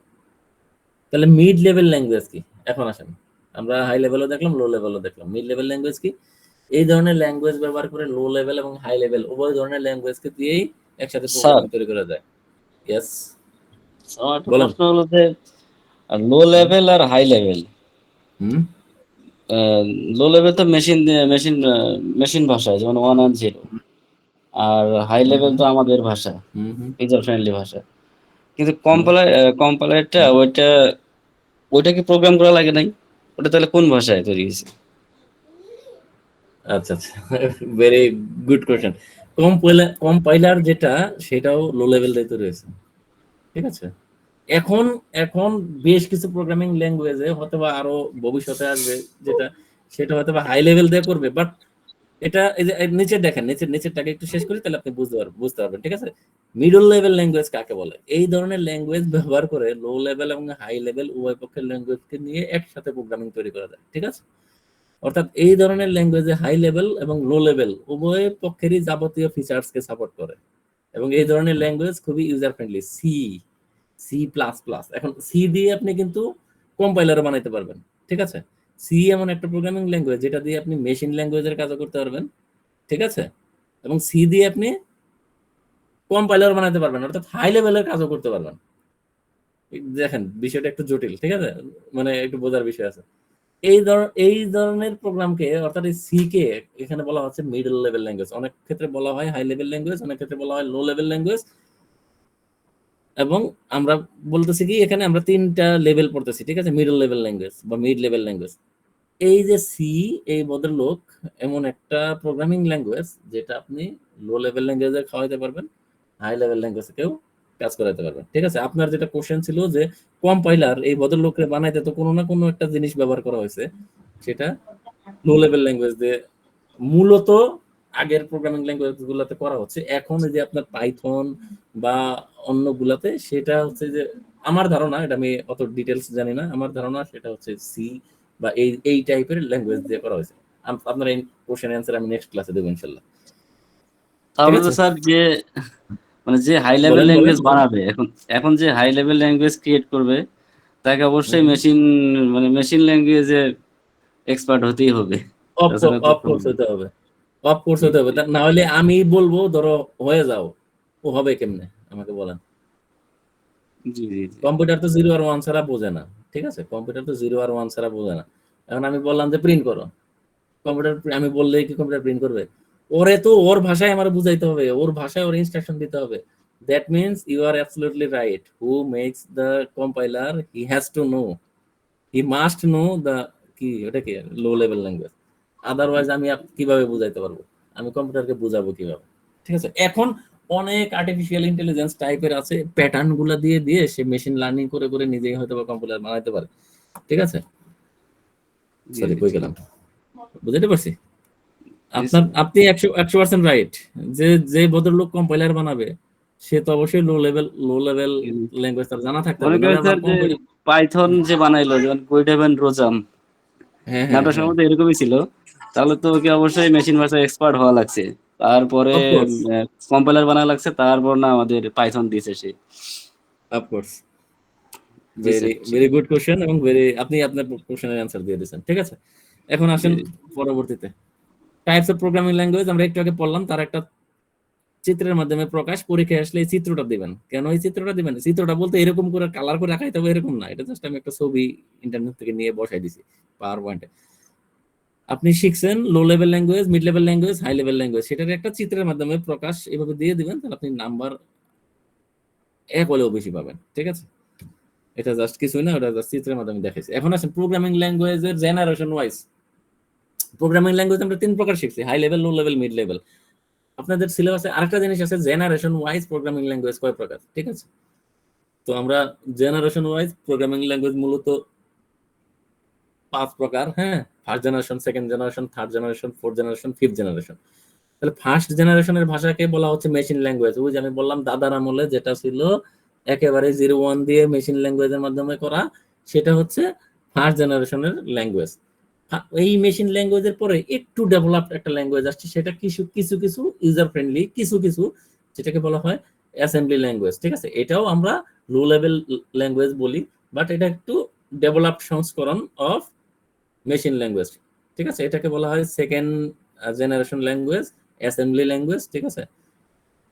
তাহলে মিড লেভেল ল্যাঙ্গুয়েজ কি? এখন আসেন, আমরা হাই লেভেলও দেখলাম, লো লেভেলও দেখলাম, মিড লেভেল ল্যাঙ্গুয়েজ কি? এই ধরনের ল্যাঙ্গুয়েজ ব্যবহার করে লো লেভেল এবং হাই লেভেল উভয় ধরনের ল্যাঙ্গুয়েজকে দিয়েই একসাথে স্যার প্রোগ্রামিং তৈরি করা যায়। ইয়েস, আমার একটা বলেন। প্রশ্ন হলো যে লো লেভেল আর হাই লেভেল, হুম লো লেভেল তো মেশিন মেশিন ভাষা, যেমন 1 আর 0, আর হাই লেভেল তো আমাদের ভাষা, হুম হুম ইউজার ফ্রেন্ডলি ভাষা। কিন্তু হুম কম্পাইলারটা ওইটা কি প্রোগ্রাম করা লাগে নাই? ওটা তাহলে কোন ভাষায় তৈরি হয়েছে? আচ্ছা আচ্ছা, ভেরি গুড কোয়েশ্চেন। কম্পাইলার যেটা, সেটাও লো লেভেল দিয়ে তৈরি হয়েছে, ঠিক আছে। এখন এখন বেশ কিছু প্রোগ্রামিং ল্যাঙ্গুয়েজে হয়তো বা আরো ভবিষ্যতে আসবে যেটা, সেটা হয়তো বা হাই লেভেল দিয়ে করবে, বাট এটা এই যে এর নিচে দেখেন, নিচেরটাকে একটু শেষ করি, তাহলে আপনি বুঝতে পারবেন, ঠিক আছে। মিডল লেভেল ল্যাঙ্গুয়েজ কাকে বলে? এই ধরনের ল্যাঙ্গুয়েজ ব্যবহার করে লো লেভেল এবং হাই লেভেল উভয় পক্ষের ল্যাঙ্গুয়েজকে নিয়ে একসাথে প্রোগ্রামিং তৈরি করা যায়, ঠিক আছে। অর্থাৎ এই ধরনের ল্যাঙ্গুয়েজে হাই লেভেল এবং লো লেভেল উভয় পক্ষেরই যাবতীয় ফিচার্সকে সাপোর্ট করে এবং এই ধরনের ল্যাঙ্গুয়েজ খুবই user friendly. C plus plus, এখন সি দিয়ে আপনি কিন্তু কম্পাইলারও বানাইতে পারবেন, ঠিক আছে। সি এমন একটা প্রোগ্রামিং ল্যাঙ্গুয়েজ যেটা দিয়ে আপনি মেশিন ল্যাঙ্গুয়েজের কাজও করতে পারবেন, ঠিক আছে, এবং সি দিয়ে আপনি কম্পাইলার বানাতে পারবেন, অর্থাৎ হাই লেভেলের কাজও করতে পারবেন। দেখেন বিষয়টা একটু জটিল, ঠিক আছে, মানে একটু বোঝার বিষয় আছে। এই ধরনের প্রোগ্রামকে, অর্থাৎ এই সি কে এখানে বলা হচ্ছে মিডল লেভেল ল্যাঙ্গুয়েজ, অনেক ক্ষেত্রে বলা হয় হাই লেভেল ল্যাঙ্গুয়েজ, অনেক ক্ষেত্রে বলা হয় লো লেভেল ল্যাঙ্গুয়েজ। এবং আমরা বলতেছি কি, এখানে আমরা 3টা লেভেল পড়তেছি, ঠিক আছে, মিডল লেভেল ল্যাঙ্গুয়েজ বা মিড লেভেল ল্যাঙ্গুয়েজ। এই যে সি, এই ভদ্রলোক এমন একটা প্রোগ্রামিং ল্যাঙ্গুয়েজ যেটা আপনি লো লেভেল ল্যাঙ্গুয়েজে খাওয়াইতে পারবেন, হাই লেভেল ল্যাঙ্গুয়েজে কেউ কাজ করাইতে পারবেন, ঠিক আছে। আপনার যেটা কোশ্চেন ছিল যে কম্পাইলার এই ভদ্রলোককে বানাইতে তো কোনো না কোনো একটা জিনিস ব্যবহার করা হয়েছে, সেটা লো লেভেল ল্যাঙ্গুয়েজ দিয়ে মূলত আগের প্রোগ্রামিং ল্যাঙ্গুয়েজ গুলাতে করা হচ্ছে। এখন এই যে আপনার পাইথন বা অন্যগুলাতে, সেটা হচ্ছে যে আমার ধারণা, এটা আমি অত ডিটেলস জানি না, আমার ধারণা সেটা হচ্ছে সি বা এই টাইপের ল্যাঙ্গুয়েজ দিয়ে করা হয়েছে। আপনার এই কোশ্চেন অ্যান্সার আমি নেক্সট ক্লাসে দেবো ইনশাল্লাহ, ঠিক তাহলে তো আছে। স্যার যে হাই লেভেল বলেন বলেন ল্যাঙ্গুয়েজ বানাবে, এখন যে হাই লেভেল ল্যাঙ্গুয়েজ ক্রিয়েট করবে, তাকে অবশ্যই মেশিন ল্যাঙ্গুয়েজে এক্সপার্ট হতেই হবে, তাছাড়া তো অফকোর্স হতে হবে, অফকোর্স হতে হবে, না হলে আমি বলবো ধরো হয়ে যাও, ও হবে কেমনে আমাকে বলেন। জি জি জি। কম্পিউটার তো 0 আর 1 ছাড়া বোঝে না, ঠিক আছে, কম্পিউটার তো 0 আর 1 ছাড়া বোঝে না। এখন আমি বললাম যে প্রিন্ট করো, কম্পিউটার আমি বললে কি কম্পিউটার প্রিন্ট করবে? ওরে তো ওর ভাষায় আমার বুঝাইতে হবে, ওর ভাষায় ওর ইনস্ট্রাকশন দিতে হবে। That means you are absolutely right, who makes the compiler he has to know, he must know the কি, ওটা কি লো লেভেল ল্যাঙ্গুয়েজ, আদারওয়াইজ আমি কিভাবে বুঝাইতে পারবো? আমি কম্পিউটারকে বুঝাবো কিভাবে? ঠিক আছে, এখন অনেক আর্টিফিশিয়াল ইন্টেলিজেন্স টাইপের আছে, প্যাটার্ন গুলা দিয়ে দিয়ে সে মেশিন লার্নিং করে করে নিজেই হয়তো বা কম্পিউটার বানাইতে পারে, ঠিক আছে। সরি, কই গেলাম, বুঝাইতে পারছি? আপনি 100% রাইট, যে যে ভদ্রলোক কম্পাইলার বানাবে সে তো অবশ্যই লো লেভেল ল্যাঙ্গুয়েজ তার জানা থাকতে হবে, মনে করেন স্যার যে পাইথন যে বানাইলো, যেমন কুইডেভেন রোজাম, হ্যাঁ হ্যাঁ নামটা সম্ভবত এরকমই ছিল, তাহলে তো ওকে অবশ্যই মেশিন ভাষায় এক্সপার্ট হওয়া লাগছে, তারপরে Of course, কম্পাইলার বানানো লাগছে, তারপর না আমাদের পাইথন দিছে সে। of course. দিছে। ভেরি গুড কোশ্চেন এবং আপনি আপনার কোশ্চেনের অ্যান্সার দিয়ে দিয়েছেন। ঠিক আছে, এখন আসেন জি। পরবর্তীতে টাইপস অফ প্রোগ্রামিং ল্যাঙ্গুয়েজ। আমরা একটু আগে পড়লাম, তার একটা চিত্রের মাধ্যমে প্রকাশ। পরীক্ষায় আসলে এই চিত্রটা দিবেন। কেন এই চিত্রটা দিবেন? চিত্রটা বলতে এরকম করে কালার করে রাখাইতে হবে এরকম না, এটা জাস্ট আমি একটা ছবি ইন্টারনেট থেকে নিয়ে বসাই দিছি পাওয়ার পয়েন্টে। আপনি শিখছেন low level language, mid level language, high level language, সেটার একটা চিত্রের মাধ্যমে প্রকাশ এভাবে দিয়ে দিবেন, তাহলে আপনি নাম্বার 1 হলেও বেশি পাবেন। ঠিক আছে, এটা জাস্ট কিছুই না, ওটা জাস্ট চিত্রের মাধ্যমে দেখাইছি। এখন আসেন প্রোগ্রামিং ল্যাঙ্গুয়েজের জেনারেশন ওয়াইজ। প্রোগ্রামিং ল্যাঙ্গুয়েজ আমরা 3 প্রকার শিখছি, high level, low level, mid level. আপনাদের সিলেবাসে আরেকটা জিনিস আছে, জেনারেশন ওয়াইজ প্রোগ্রামিং ল্যাঙ্গুয়েজ কয় প্রকার। ঠিক আছে, তো আমরা জেনারেশন ওয়াইজ প্রোগ্রামিং ল্যাঙ্গুয়েজ মূলত 5 প্রকার। হ্যাঁ, first generation, second generation, third generation, fourth generation, fifth generation. তাহলে ফার্স্ট জেনারেশনের ভাষাকে বলা হচ্ছে মেশিন ল্যাঙ্গুয়েজ। ওই যে আমি বললাম দাদার আমলে যেটা ছিল একেবারে 0-1 দিয়ে মেশিন ল্যাঙ্গুয়েজের মাধ্যমে করা, সেটা হচ্ছে ফার্স্ট জেনারেশনের ল্যাঙ্গুয়েজ। এই মেশিন ল্যাঙ্গুয়েজের পরে একটু ডেভেলপড একটা ল্যাঙ্গুয়েজ আসছে, সেটা কিছু কিছু কিছু ইউজার ফ্রেন্ডলি, কিছু কিছু যেটাকে বলা হয় অ্যাসেম্বলি ল্যাঙ্গুয়েজ। ঠিক আছে, এটাও আমরা লো লেভেল ল্যাঙ্গুয়েজ বলি, বাট এটা একটু ডেভেলপড সংস্করণ অফ মেশিন ল্যাঙ্গুয়েজ। ঠিক আছে, এটাকে বলা হয় second generation language, assembly language. ঠিক আছে,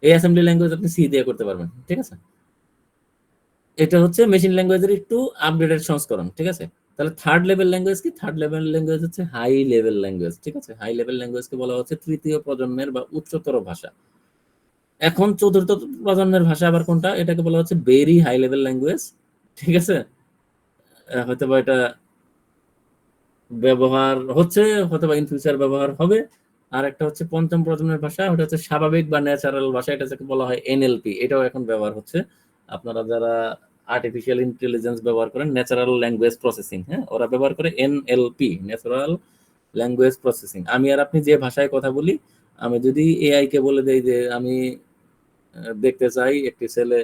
এই অ্যাসেম্বলি ল্যাঙ্গুয়েজ আপনি সি দিয়ে করতে পারবেন। ঠিক আছে, এটা হচ্ছে মেশিন ল্যাঙ্গুয়েজের একটু আপডেটেড সংস্করণ। ঠিক আছে, তাহলে থার্ড লেভেল ল্যাঙ্গুয়েজ কি? থার্ড লেভেল ল্যাঙ্গুয়েজ হচ্ছে হাই লেভেল ল্যাঙ্গুয়েজ। ঠিক আছে, হাই লেভেল ল্যাঙ্গুয়েজকে বলা হচ্ছে তৃতীয় প্রজন্মের বা উচ্চতর ভাষা। এখন চতুর্থ প্রজন্মের ভাষা আবার কোনটা? এটাকে বলা হচ্ছে ভেরি হাই লেভেল ল্যাঙ্গুয়েজ। ঠিক আছে, হয়তো বা এটা ব্যবহার হচ্ছে, হয়তো বা ইন ফিউচার ব্যবহার হবে। আর একটা হচ্ছে পঞ্চম প্রজন্মের ভাষা, ওটা হচ্ছে স্বাভাবিক বা ন্যাচারাল ভাষা, এটা যাকে বলা হয় এনএলপি। এটাও এখন ব্যবহার হচ্ছে। আপনারা যারা আর্টিফিশিয়াল ইন্টেলিজেন্স ব্যবহার করেন, ন্যাচারাল ল্যাঙ্গুয়েজ প্রসেসিং, হ্যাঁ, ওরা ব্যবহার করে এনএলপি, ন্যাচারাল ল্যাঙ্গুয়েজ প্রসেসিং। আমি আর আপনি যে ভাষায় কথা বলি, আমি যদি এআই কে বলে দেই যে আমি দেখতে চাই একটি ছেলে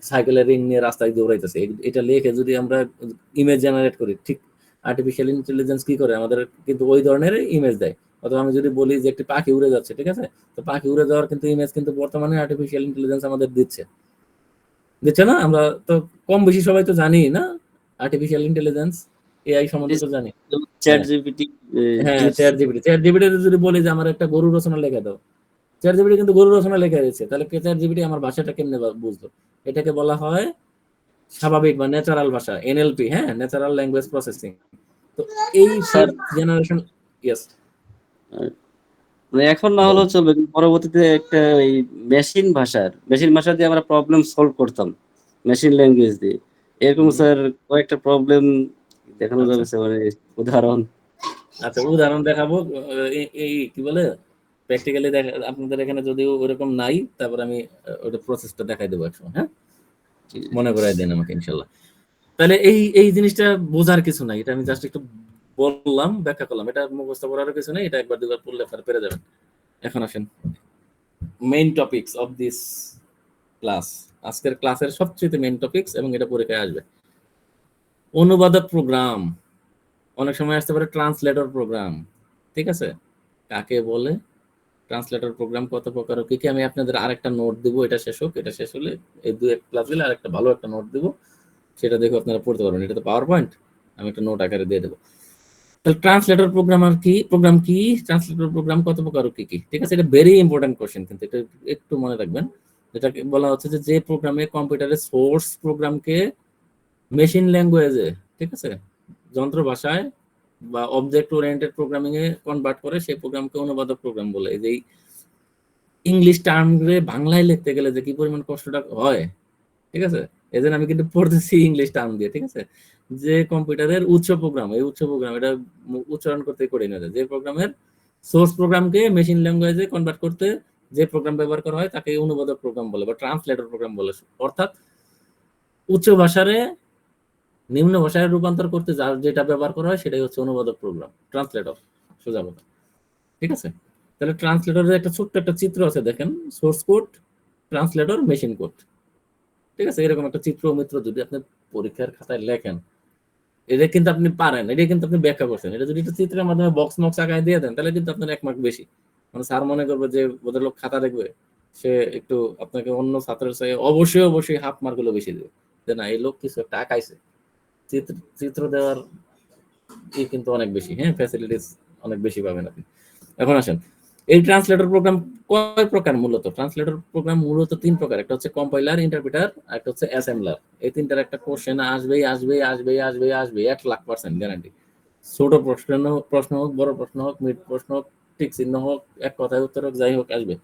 সাইকেলের রিং নিয়ে রাস্তায় দৌড়াইতেছে, এটা লিখে যদি আমরা ইমেজ জেনারেট করি, ঠিক আর্টিফিশিয়াল ইন্টেলিজেন্স কি করে আমাদের কিন্তু ওই ধরনের ইমেজ দেয়। অথবা আমি যদি বলি যে একটি পাখি উড়ে যাচ্ছে, ঠিক আছে, তো পাখি উড়ে যাওয়ার কিন্তু ইমেজ কিন্তু বর্তমানে আর্টিফিশিয়াল ইন্টেলিজেন্স আমাদের দিচ্ছে না? আমরা তো কম বেশি সবাই তো জানি না আর্টিফিশিয়াল ইন্টেলিজেন্স, এআই সম্বন্ধে তো জানি। চ্যাট জিপিটি হ্যাঁ, চ্যাট জিপিটি যদি বলি যে আমার একটা গরু রচনা লেখা দাও, চ্যাট জিপিটি কিন্তু গরু রচনা লেখা দিয়েছে, তাহলে চ্যাট জিপিটি আমার ভাষাটা কেমনে বুঝলো? এটাকে বলা হয় স্বাভাবিক বা ন্যাচারাল ভাষা, এনএলপি। হ্যাঁ, ন্যাচারাল ল্যাঙ্গুয়েজ প্রসেসিং। তো এই স্যার, ফিফথ জেনারেশন। ইয়েস, এখন না হলেও চলবে, কিন্তু পরবর্তীতে একটা এই মেশিন ভাষা দিয়ে আমরা প্রবলেম সলভ করতাম মেশিন ল্যাঙ্গুয়েজ দিয়ে। এরকম স্যার কয়েকটা প্রবলেম দেখানো যাবে স্যার, মানে উদাহরণ। আচ্ছা, উদাহরণ দেখাবো। এই কি বলে প্র্যাকটিক্যালি আপনাদের এখানে যদিও ওরকম নাই, তারপর আমি ওটা প্রসেসটা দেখাই দেবো একসময়। হ্যাঁ, মনে করাই দেন আমাকে ইনশাল্লাহ। তাহলে এই জিনিসটা বোঝার কিছু নাই, এটা আমি জাস্ট একটু বললাম, ব্যাখ্যা করলাম, এটা মুখস্থ করারও কিছু নেই, এটা একবার দুবার পড়লে আপনারা পেরে যাবেন। এখন আসেন main topics of this class. আজকের ক্লাসের সবচেয়ে মেইন টপিকস, এবং এটা পরীক্ষায় আসবে। অনুবাদক প্রোগ্রাম, অনেক সময় আসতে পারে ট্রান্সলেটর প্রোগ্রাম। ঠিক আছে, কাকে বলে, ট্রান্সলেটর প্রোগ্রাম কত প্রকার, কি কি, আমি আপনাদের আরেকটা নোট দিব, এটা শেষ হোক, এটা শেষ হলে এই 2-1 ক্লাস দিলে আরেকটা ভালো একটা নোট দিব, সেটা দেখে আপনারা পড়তে পারবেন। এটা তো পাওয়ার পয়েন্ট, আমি একটা নোট আকারে দিয়ে দেবো। তাহলে ট্রান্সলেটর প্রোগ্রাম কি, ট্রান্সলেটর প্রোগ্রাম কত প্রকার, কি কি। ঠিক আছে, এটা ভেরি ইম্পর্টেন্ট কোশ্চেন, কিন্তু এটা একটু মনে রাখবেন। যেটাকে বলা হচ্ছে যে প্রোগ্রামে কম্পিউটারের সোর্স প্রোগ্রামকে মেশিন ল্যাঙ্গুয়েজে, ঠিক আছে, যন্ত্র ভাষায় বা অবজেক্ট ওরিয়েন্টেড প্রোগ্রামিং এ কনভার্ট করে, সেই প্রোগ্রামকে অনুবাদক প্রোগ্রাম বলে। এই যে ইংলিশ টার্মে বাংলায় লিখতে গেলে যে কি পরিমাণ কষ্টটা হয়, ঠিক আছে, এজন্য আমি কিন্তু পড়তেছি ইংলিশ টার্ম দিয়ে। ঠিক আছে, যে কম্পিউটারের উৎস প্রোগ্রাম, এই উৎস প্রোগ্রাম এটা উচ্চারণ করতে কঠিন হয়ে যায়। যে প্রোগ্রামের সোর্স প্রোগ্রামকে মেশিন ল্যাঙ্গুয়েজে কনভার্ট করতে যে প্রোগ্রাম ব্যবহার করা হয় তাকে অনুবাদক প্রোগ্রাম বলে বা ট্রান্সলেটর প্রোগ্রাম বলে। অর্থাৎ উচ্চ ভাষারে নিম্ন ভাষায় রূপান্তর করতে যার যেটা ব্যবহার করা হয় সেটাই হচ্ছে অনুবাদক প্রোগ্রাম, ট্রান্সলেটর, সোজা কথা। ঠিক আছে, তাহলে ট্রান্সলেটরের একটা ছোট্ট একটা চিত্র আছে, দেখেন, source code, translator, machine code. ঠিক আছে, এরকম একটা চিত্র মিত্র যদি আপনি পরীক্ষার খাতায় লেখেন, এটা কিন্তু আপনি পারেন, এটা কিন্তু আপনি ব্যাখ্যা করছেন, এটা যদি একটা চিত্রের মাধ্যমে বক্স মক্স আঁকায় দিয়ে দেন, তাহলে কিন্তু আপনার 1 মার্ক বেশি। মানে স্যার মনে করবে যে ভদ্রলোক খাতা দেখবে, সে একটু আপনাকে অন্য ছাত্রের চেয়ে অবশ্যই হাফ মার্ক গুলো বেশি দেবে, যে না এই লোক কিছু একটা আঁকাইছে। চিত্র চিত্র দেওয়ার কিন্তু অনেক বেশি, হ্যাঁ, ফ্যাসিলিটিস অনেক বেশি পাবেন আপনি। এখন আসেন, এই ট্রান্সলেটর প্রোগ্রাম কয় প্রকার? মূলত ট্রান্সলেটর প্রোগ্রাম মূলত 3 প্রকার। একটা হচ্ছে কম্পাইলার, ইন্টারপ্রিটার, আর একটা হচ্ছে অ্যাসেম্বলার। এই তিনটার একটা কোশ্চেন আসবেই 1,00,000% গ্যারান্টি। ছোট প্রশ্ন হোক, বড় প্রশ্ন হোক, মিড প্রশ্ন হোক, টিক চিহ্ন হোক, এক কথায় উত্তর হোক, যাই হোক আসবে।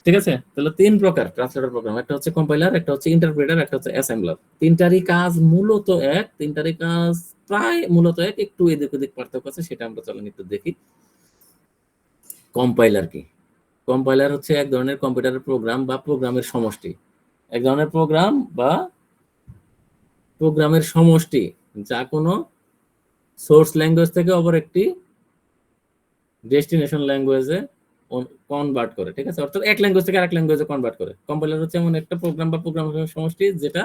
ঠিক আছে? তাহলে 3 প্রকার ট্রান্সলেটর প্রোগ্রাম। একটা হচ্ছে কম্পাইলার, একটা হচ্ছে ইন্টারপ্রিটার, একটা হচ্ছে অ্যাসেম্বলার। তিনটারই কাজ মূলত এক, তিনটারই কাজ প্রায় মূলত এক, একটু এদিক ওদিক পার্থক্য আছে, সেটা আমরা চলেন একটু দেখি। কম্পাইলার কি? কম্পাইলার হচ্ছে এক ধরনের কম্পিউটারের প্রোগ্রাম বা প্রোগ্রামের সমষ্টি। এক ধরনের প্রোগ্রাম বা প্রোগ্রামের সমষ্টি যা কোনো সোর্স ল্যাঙ্গুয়েজ থেকে অপর একটি ডেস্টিনেশন ল্যাঙ্গুয়েজে কনভার্ট করে। ঠিক আছে? অর্থাৎ এক ল্যাঙ্গুয়েজ থেকে আরেক ল্যাঙ্গুয়েজে কনভার্ট করে। কম্পাইলার হচ্ছে এমন একটা প্রোগ্রাম বা প্রোগ্রামের সমষ্টি যেটা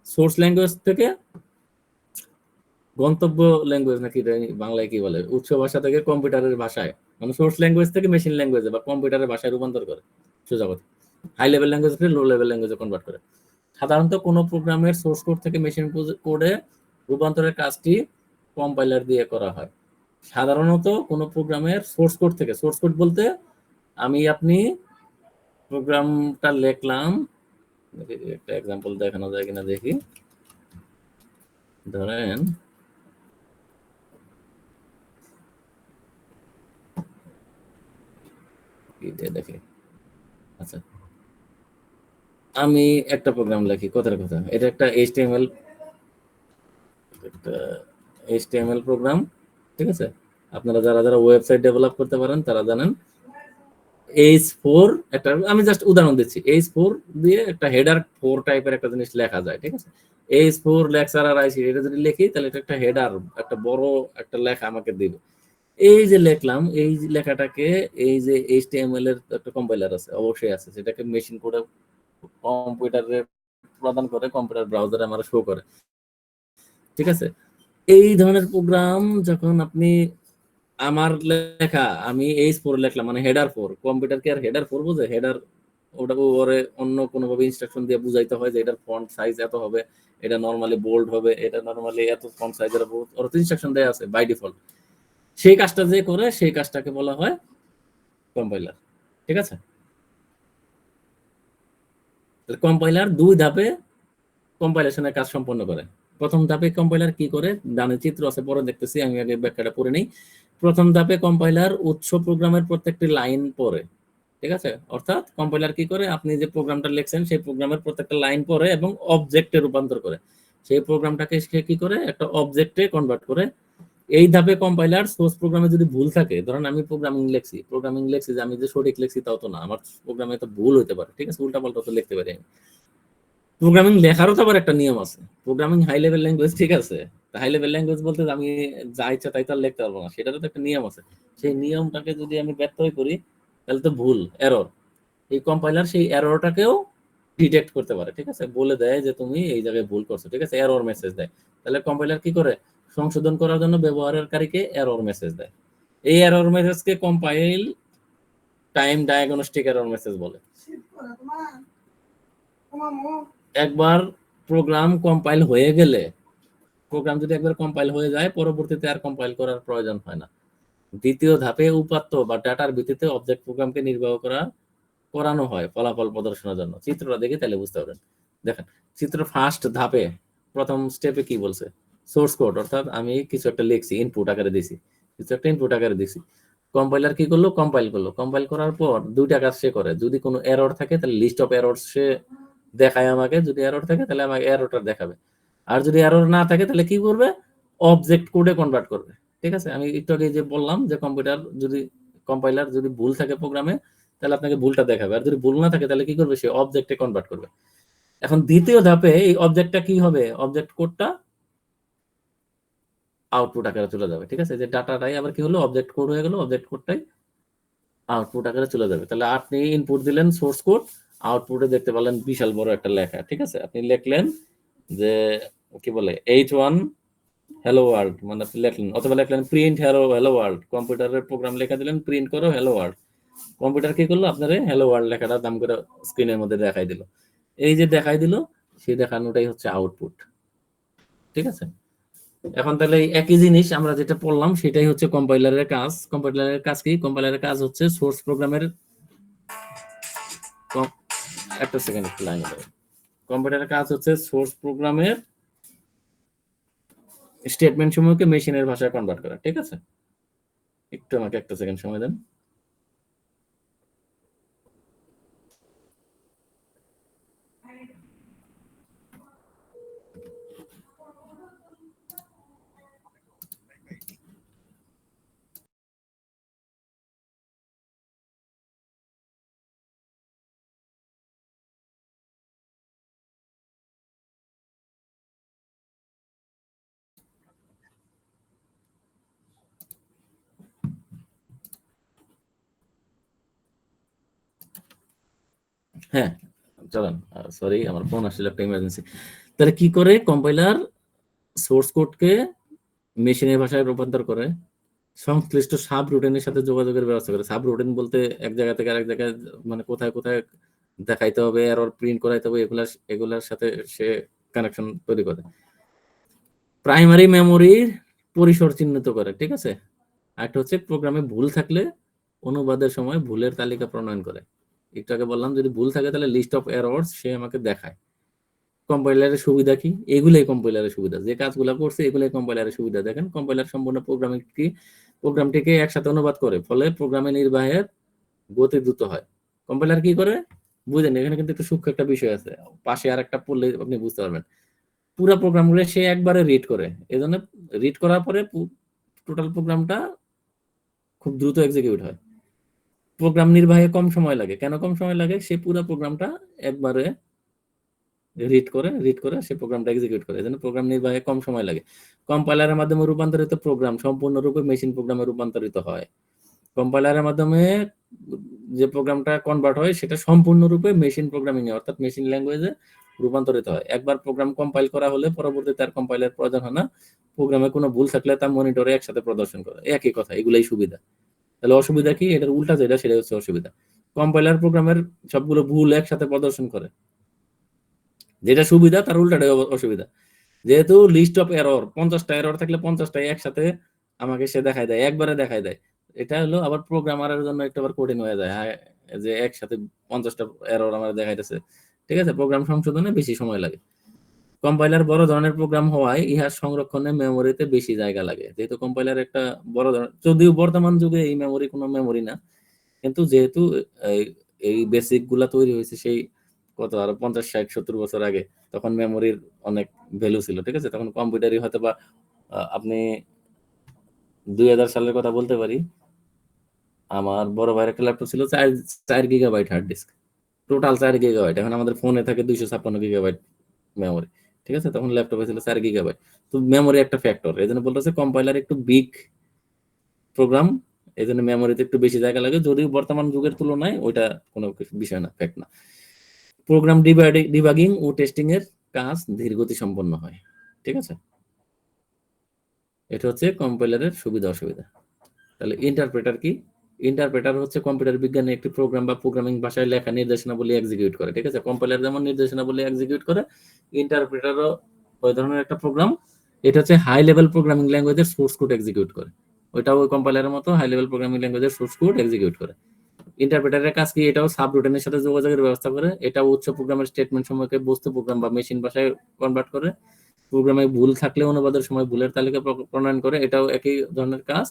সোর্স ল্যাঙ্গুয়েজ থেকে গন্তব্য ল্যাঙ্গুয়েজ, নাকি বাংলায় কি বলে, উৎস ভাষা থেকে কম্পিউটারের ভাষায়, মানে সোর্স ল্যাঙ্গুয়েজ থেকে মেশিন ল্যাঙ্গুয়েজে বা কম্পিউটারের ভাষায় রূপান্তর করে। সোজা কথা, হাই লেভেল ল্যাঙ্গুয়েজ থেকে লো লেভেল ল্যাঙ্গুয়েজে কনভার্ট করে। সাধারণত কোনো প্রোগ্রামের সোর্স কোড থেকে মেশিন কোডে রূপান্তরের কাজটি কম্পাইলার দিয়ে করা হয়। সাধারণত কোনো প্রোগ্রামের সোর্স কোড থেকে, সোর্স কোড বলতে আপনি প্রোগ্রামটা লিখলাম, একটা এক্সাম্পল দেখানো যায় কিনা দেখি। ধরেন দেখি, আচ্ছা আমি একটা প্রোগ্রাম লিখি, কথার কথা, এটা একটা এইচটিএমএল প্রোগ্রাম। ঠিক আছে? আপনারা যারা যারা ওয়েবসাইট ডেভেলপ করতে পারেন তারা জানেন H4, একটা আমি জাস্ট উদাহরণ দিচ্ছি, H4 দিয়ে একটা হেডার 4 টাইপের একটা জিনিস লেখা যায়। ঠিক আছে? H4 লেকচারার আইসি, এটা যদি লিখি তাহলে এটা একটা হেডার, একটা বড় একটা লেখা আমাকে দিবে। এই যে লিখলাম, এই লেখাটাকে, এই যে এইচটিএমএল এর একটা কম্পাইলার আছে, অবশ্যই আছে, সেটাকে মেশিন কোডে কম্পিউটারে প্রদান করে, কম্পিউটার ব্রাউজারে আমার শো করে। ঠিক আছে? এই ধরনের প্রোগ্রাম যখন আপনি, আমার লেখা আমি H4 লিখলাম, মানে হেডার 4, কম্পিউটার কি আর হেডার 4 বোঝে? হেডার ওটা ওরে অন্য কোনো ভাবে ইনস্ট্রাকশন দিয়ে বুঝাইতে হয় যে এটার ফন্ট সাইজ এত হবে, এটা নরমালি বোল্ড হবে, এটা নরমালি এত ফন্ট সাইজের হবে, ওর তো ইনস্ট্রাকশন দেয়া আছে বাই ডিফল্ট। সেই কাজটা যে করে, সেই কাজটাকে বলা হয় কম্পাইলার। ঠিক আছে? কম্পাইলার 2 ধাপে কম্পাইলেশনের কাজ সম্পন্ন করে। প্রথম ধাপে কম্পাইলার কি করে, ডানে চিত্র আছে, পরে দেখতেছি, আমি আগে ব্যাখ্যাটা পড়ে নেই। প্রথম ধাপে কম্পাইলার উৎস প্রোগ্রামের প্রত্যেকটি লাইন পড়ে। ঠিক আছে? অর্থাৎ কম্পাইলার কি করে, আপনি যে প্রোগ্রামটা লিখছেন সেই প্রোগ্রামের প্রত্যেকটা লাইন পড়ে এবং অবজেক্টে রূপান্তর করে। সেই প্রোগ্রামটাকে সে কি করে, একটা অবজেক্টে কনভার্ট করে। এই ধাপে কম্পাইলার সোর্স প্রোগ্রামে যদি ভুল থাকে, ধরেন আমি প্রোগ্রামিং লিখছি যে আমি যে সঠিক লিখছি তাও তো না, আমার প্রোগ্রামে তো ভুল হতে পারে। ঠিক আছে? উল্টাপাল্টা তো লিখতে পারি আমি। প্রোগ্রামিং লেখারও তো আবার একটা নিয়ম আছে। প্রোগ্রামিং হাই লেভেল ল্যাঙ্গুয়েজ, ঠিক আছে? হাই লেভেল ল্যাঙ্গুয়েজ বলতে আমি যা ইচ্ছা তাই তো আর লিখতে পারবো না, সেটারও তো একটা নিয়ম আছে। সেই নিয়মটাকে যদি আমি ব্যত্যয় করি তাহলে তো ভুল, এরর। এই কম্পাইলার সেই এররটাকেও ডিটেক্ট করতে পারে। ঠিক আছে? বলে দেয় যে তুমি এই জায়গায় ভুল করছো। ঠিক আছে? এরর মেসেজ দেয়। তাহলে কম্পাইলার কি করে, সংশোধন করার জন্য ব্যবহারকারীকে এরর মেসেজ দেয়। এই এরর মেসেজকে compile time diagnostic error message বলে। একবার প্রোগ্রাম কম্পাইল হয়ে গেলে, প্রোগ্রাম যদি একবার কম্পাইল হয়ে যায়, পরবর্তীতে আর কম্পাইল করার প্রয়োজন হয় না। দ্বিতীয় ধাপে উপাত্ত বা ডাটার ভিত্তিতে অবজেক্ট প্রোগ্রামকে নির্বাহ করানো হয় ফলাফল প্রদর্শনের জন্য। চিত্রটা দেখে তাহলে বুঝতে পারবেন। দেখেন চিত্র, ফার্স্ট ধাপে প্রথম স্টেপে কি বলছে, সোর্স কোড, অর্থাৎ আমি কিছু একটা লিখছি, ইনপুট আকারে দিছি, কিছু একটা ইনপুট আকারে দিছি। কম্পাইলার কি করলো, কম্পাইল করলো। কম্পাইল করার পর 2টা কাজ সে করে। যদি কোনো এরর থাকে তাহলে লিস্ট অফ এরর সে দেখায় আমাকে, যদি এরর থাকে তাহলে আমাকে এররটা দেখাবে। আর যদি এরর না থাকে তাহলে কি করবে, অবজেক্ট কোডে কনভার্ট করবে। ঠিক আছে? আমি একটু আগে যে বললাম যে কম্পাইলার যদি ভুল থাকে প্রোগ্রামে তাহলে আপনাকে ভুলটা দেখাবে, আর যদি ভুল না থাকে তাহলে কি করবে, সে অবজেক্টে কনভার্ট করবে। এখন দ্বিতীয় ধাপে এই অবজেক্টটা কি হবে, অবজেক্ট কোডটা আউটপুট আকারে চলে যাবে। ঠিক আছে? যে ডাটাটাই আবার কি হলো, অবজেক্ট কোড হয়ে গেল, অবজেক্ট কোডটাই আউটপুট আকারে চলে যাবে। তাহলে আপনি ইনপুট দিলেন সোর্স কোড, আউটপুটে দেখতে পেলেন বিশাল বড় একটা লেখা। ঠিক আছে? আপনি লিখলেন যে কি বলে H1 হ্যালো ওয়ার্ল্ড, মানে আপনি লিখলেন, অথবা লিখলেন প্রিন্ট হ্যালো ওয়ার্ল্ড, কম্পিউটারের প্রোগ্রাম লেখা দিলেন প্রিন্ট করো হ্যালো ওয়ার্ল্ড। কম্পিউটার কি করলো, আপনার হ্যালো ওয়ার্ল্ড লেখাটা দাম করে স্ক্রিনের মধ্যে দেখাই দিল। এই যে দেখাই দিল, সেই দেখানোটাই হচ্ছে আউটপুট। ঠিক আছে, এখন তাহলে এই একই জিনিস আমরা যেটা পড়লাম সেটাই হচ্ছে কম্পাইলারের কাজ। কম্পাইলারের কাজ কি? কম্পাইলারের কাজ হচ্ছে সোর্স প্রোগ্রামের, একটা সেকেন্ড একটু লাইনে দাও। কম্পিউটারের কাজ হচ্ছে সোর্স প্রোগ্রামের স্টেটমেন্ট সমূহকে মেশিনের ভাষায় কনভার্ট করা। ঠিক আছে, একটু আমাকে একটা সেকেন্ড সময় দেন। হ্যাঁ চলেন, সরি আমার ফোন আসলে একটা ইমার্জেন্সি। তাহলে কি করে কম্পাইলার সোর্স কোডকে মেশিনের ভাষায় রূপান্তর করে? সংশ্লিষ্ট সাব রুটিনের সাথে যোগাযোগের ব্যবস্থা করে। সাব রুটিন বলতে এক জায়গা থেকে আরেক জায়গায় মানে কোথায় কোথায় দেখাইতে হবে, এরর প্রিন্ট করাইতে হবে, এগুলার সাথে সে কানেকশন তৈরি করে। প্রাইমারি মেমোরির পরিসর চিহ্নিত করে। ঠিক আছে, আরেকটা হচ্ছে প্রোগ্রামে ভুল থাকলে অনুবাদের সময় ভুলের তালিকা প্রণয়ন করে। একটু আগে বললাম যদি ভুল থাকে তাহলে লিস্ট অফ এরর্স সে আমাকে দেখায়। কম্পাইলারের সুবিধা কি? এগুলোই কম্পাইলারের সুবিধা, যে কাজগুলো করছে এগুলোই কম্পাইলারের সুবিধা। দেখেন কম্পাইলার সম্পূর্ণ প্রোগ্রামটিকে একসাথে অনুবাদ করে, ফলে প্রোগ্রামে নির্বাহের গতি দ্রুত হয়। কম্পাইলার কি করে বুঝেন, এখানে কিন্তু একটু সূক্ষ্ম একটা বিষয় আছে, পাশে আর একটা পড়লে আপনি বুঝতে পারবেন। পুরো প্রোগ্রামগুলো সে একবারে রিড করে, এজন্য রিড করার পরে টোটাল প্রোগ্রামটা খুব দ্রুত এক্সিকিউট হয়। প্রোগ্রাম নির্বাহে কম সময় লাগে। কেন কম সময় লাগে? সে পুরো প্রোগ্রামটা একবারে রিড করে সে প্রোগ্রামটা এক্সিকিউট করে, এজন্য প্রোগ্রাম নির্বাহে কম সময় লাগে। কম্পাইলারের মাধ্যমে রূপান্তরিত প্রোগ্রাম সম্পূর্ণরূপে মেশিন প্রোগ্রামে রূপান্তরিত হয়। কম্পাইলারের মাধ্যমে যে প্রোগ্রামটা কনভার্ট হয় সেটা সম্পূর্ণরূপে মেশিন প্রোগ্রামিং এ অর্থাৎ মেশিন ল্যাঙ্গুয়েজে রূপান্তরিত হয়। একবার প্রোগ্রাম কম্পাইল করা হলে পরবর্তীতে আর কম্পাইলার প্রয়োজন হয় না। প্রোগ্রামে কোনো ভুল থাকলে তা মনিটরে একসাথে প্রদর্শন করে। একই কথা, এগুলাই সুবিধা। তাহলে অসুবিধা কি? এটার উল্টা যেটা সেটা হচ্ছে অসুবিধা। কম্পাইলার প্রোগ্রামের সবগুলো ভুল একসাথে প্রদর্শন করে, যেটা সুবিধা তার উল্টাটাই অসুবিধা। যেহেতু লিস্ট অফ এরর 50টা এরর থাকলে 50টাই একসাথে আমাকে সে দেখায় দেয়, একবারে দেখায় দেয়। এটা হলো আবার প্রোগ্রামারের জন্য একটু আবার কঠিন হয়ে যায়, হ্যাঁ, যে একসাথে 50টা এরর আমার দেখাইতেছে। ঠিক আছে, প্রোগ্রাম সংশোধনে বেশি সময় লাগে। কম্পাইলার বড় ধরনের প্রোগ্রাম হওয়ায় ইহা সংরক্ষণে মেমোরিতে বেশি জায়গা লাগে। যেহেতু কম্পাইলার একটা বড় ধরনের, যদিও বর্তমান যুগে এই মেমোরি কোনো মেমোরি না, কিন্তু যেহেতু এই বেসিক গুলা তৈরি হয়েছে সেই কত আরো 50 60 70 বছর আগে, তখন মেমোরির অনেক ভ্যালু ছিল। ঠিক আছে, তখন কম্পিউটারই হয়তো বা আপনি 2000 সালের কথা বলতে পারি, আমার বড় ভাইয়ের একটা ল্যাপটপ ছিল 4 gigabyte hard disk, total 4 gigabyte. এখন আমাদের ফোনে থাকে 256 গিগাবাইট মেমোরি। ঠিক আছে, তখন ল্যাপটপে ছিল 4 গিগাবাইট। তো মেমোরি একটা ফ্যাক্টর, এই জন্য বলতেছে কম্পাইলার একটু বিগ প্রোগ্রাম, এই জন্য মেমোরিতে একটু বেশি জায়গা লাগে, যদিও বর্তমান যুগের তুলনায় ওইটা কোনো বিষয় না, ফ্যাক্ট না। প্রোগ্রাম ডিবাগিং ও টেস্টিং এর কাজ ধীরগতি সম্পন্ন হয়। ঠিক আছে, এটা হচ্ছে কম্পাইলারের সুবিধা অসুবিধা। তাহলে ইন্টারপ্রেটার কি? ইন্টারপ্রেটার হচ্ছে কম্পিউটার বিজ্ঞানে একটি প্রোগ্রাম বা প্রোগ্রামিং ভাষায় লেখা নির্দেশনাবলী এক্সিকিউট করে। ঠিক আছে, কম্পাইলার যেমন নির্দেশনাবলী এক্সিকিউট করে, ইন্টারপ্রেটারও ওই ধরনের একটা প্রোগ্রাম। এটা হচ্ছে হাই লেভেল প্রোগ্রামিং ল্যাঙ্গুয়েজের সোর্স কোড এক্সিকিউট করে। ওইটাও ওই কম্পাইলারের মতো হাই লেভেল প্রোগ্রামিং ল্যাঙ্গুয়েজের সোর্স কোড এক্সিকিউট করে। ইন্টারপ্রেটারের কাজ কি? এটাও সাব রুটিনের সাথে যোগাযোগের ব্যবস্থা করে। এটাও উচ্চ প্রোগ্রামের স্টেটমেন্ট সমূহকে বস্তু প্রোগ্রাম বা মেশিন ভাষায় কনভার্ট করে। প্রোগ্রামে ভুল থাকলে অনুবাদের সময় ভুলের তালিকা প্রণয়ন করে, এটাও একই ধরনের কাজ।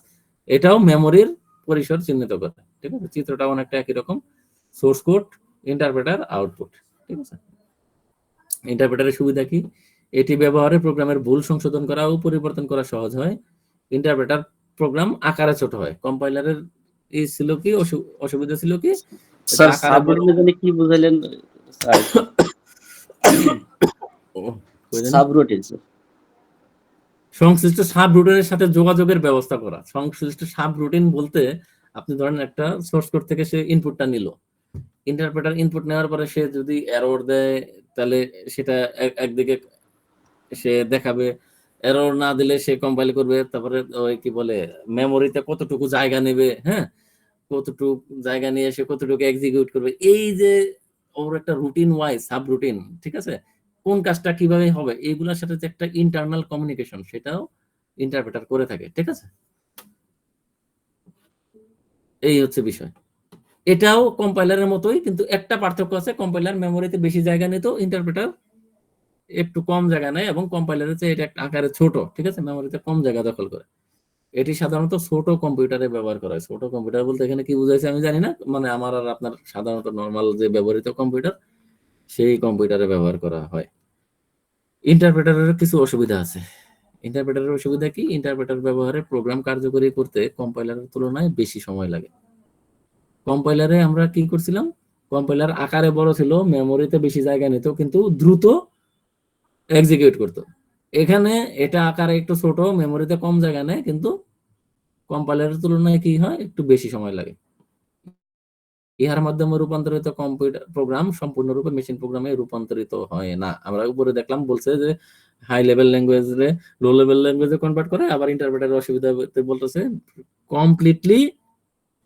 এটাও মেমোরির পরিসর চিহ্নিত করে। ঠিক আছে, চিত্রটা অনেকটা একই রকম। Source code, interpreter, output. ঠিক আছে, ইন্টারপ্রেটারের সুবিধা কি? এটি ব্যবহারে প্রোগ্রামের ভুল সংশোধন করা ও পরিবর্তন করা সহজ হয়। ইন্টারপ্রেটার প্রোগ্রাম আকারে ছোট হয়। কম্পাইলারের এই ছিল কি অসুবিধা ছিল কি? স্যার সাবরুটিন মানে কি বুঝাইলেন স্যার? সাবরুটিন স্যার সংশ্লিষ্ট সাব রুটিনের সাথে যোগাযোগের ব্যবস্থা করা। সংশ্লিষ্ট সাব রুটিন বলতে আপনি ধরেন একটা সোর্স কোড থেকে সে ইনপুটটা নিল, ইন্টারপ্রেটার ইনপুট নেওয়ার পরে সে যদি এরর দেয় তাহলে সেটা একদিকে সে দেখাবে, এরর না দিলে সে কম্পাইল করবে, তারপরে ওই কি বলে মেমোরিতে কতটুকু জায়গা নেবে, হ্যাঁ, কতটুক জায়গা নিয়ে এসে কতটুকু এক্সিকিউট করবে, এই যে ওর একটা রুটিন ওয়াইজ সাব রুটিন, ঠিক আছে, কোন কাজটা কিভাবে হবে এইগুলোর সাথে যে একটা ইন্টারনাল কমিউনিকেশন, সেটাও ইন্টারপ্রেটার করে থাকে, ঠিক আছে। এই হচ্ছে বিষয়। এটাও কম্পাইলারের মতোই, কিন্তু একটা পার্থক্য আছে, কম্পাইলার মেমোরিতে বেশি জায়গা নিত, ইন্টারপ্রেটার একটু কম জায়গা নেয়, এবং কম্পাইলারের চেয়ে এটা একটা আকারে ছোট, ঠিক আছে, মেমোরিতে কম জায়গা দখল করে। এটি সাধারণত ছোট কম্পিউটারে ব্যবহার করা হয়। ছোট কম্পিউটার বলতে এখানে কি বুঝাইছে আমি জানি না, মানে আমার আর আপনার সাধারণত নর্মাল যে ব্যবহৃত কম্পিউটার, সেই কম্পিউটারে ব্যবহার করা হয়। ইন্টারপ্রেটারের কিছু অসুবিধা আছে। ইন্টারপ্রেটারের অসুবিধা কি? ইন্টারপ্রেটার ব্যবহারে প্রোগ্রাম কার্যকরী করতে কম্পাইলারের তুলনায় বেশি সময় লাগে। কম্পাইলারে আমরা কি করছিলাম, কম্পাইলার আকারে বড় ছিল, মেমোরিতে বেশি জায়গা নিত, কিন্তু দ্রুত এক্সিকিউট করতো। এখানে এটা আকারে একটু ছোট, মেমোরিতে কম জায়গা নেয়, কিন্তু কম্পাইলারের তুলনায় কি হয়, একটু বেশি সময় লাগে। ইহার মাধ্যমে রূপান্তরিত কম্পিউটার প্রোগ্রাম সম্পূর্ণরূপে মেশিন প্রোগ্রামে রূপান্তরিত হয় না। আমরা উপরে দেখলাম বলছে যে হাই লেভেল ল্যাঙ্গুয়েজ রে লো লেভেল ল্যাঙ্গুয়েজে কনভার্ট করে, আবার ইন্টারপ্রেটারের অসুবিধা বলতেছে কমপ্লিটলি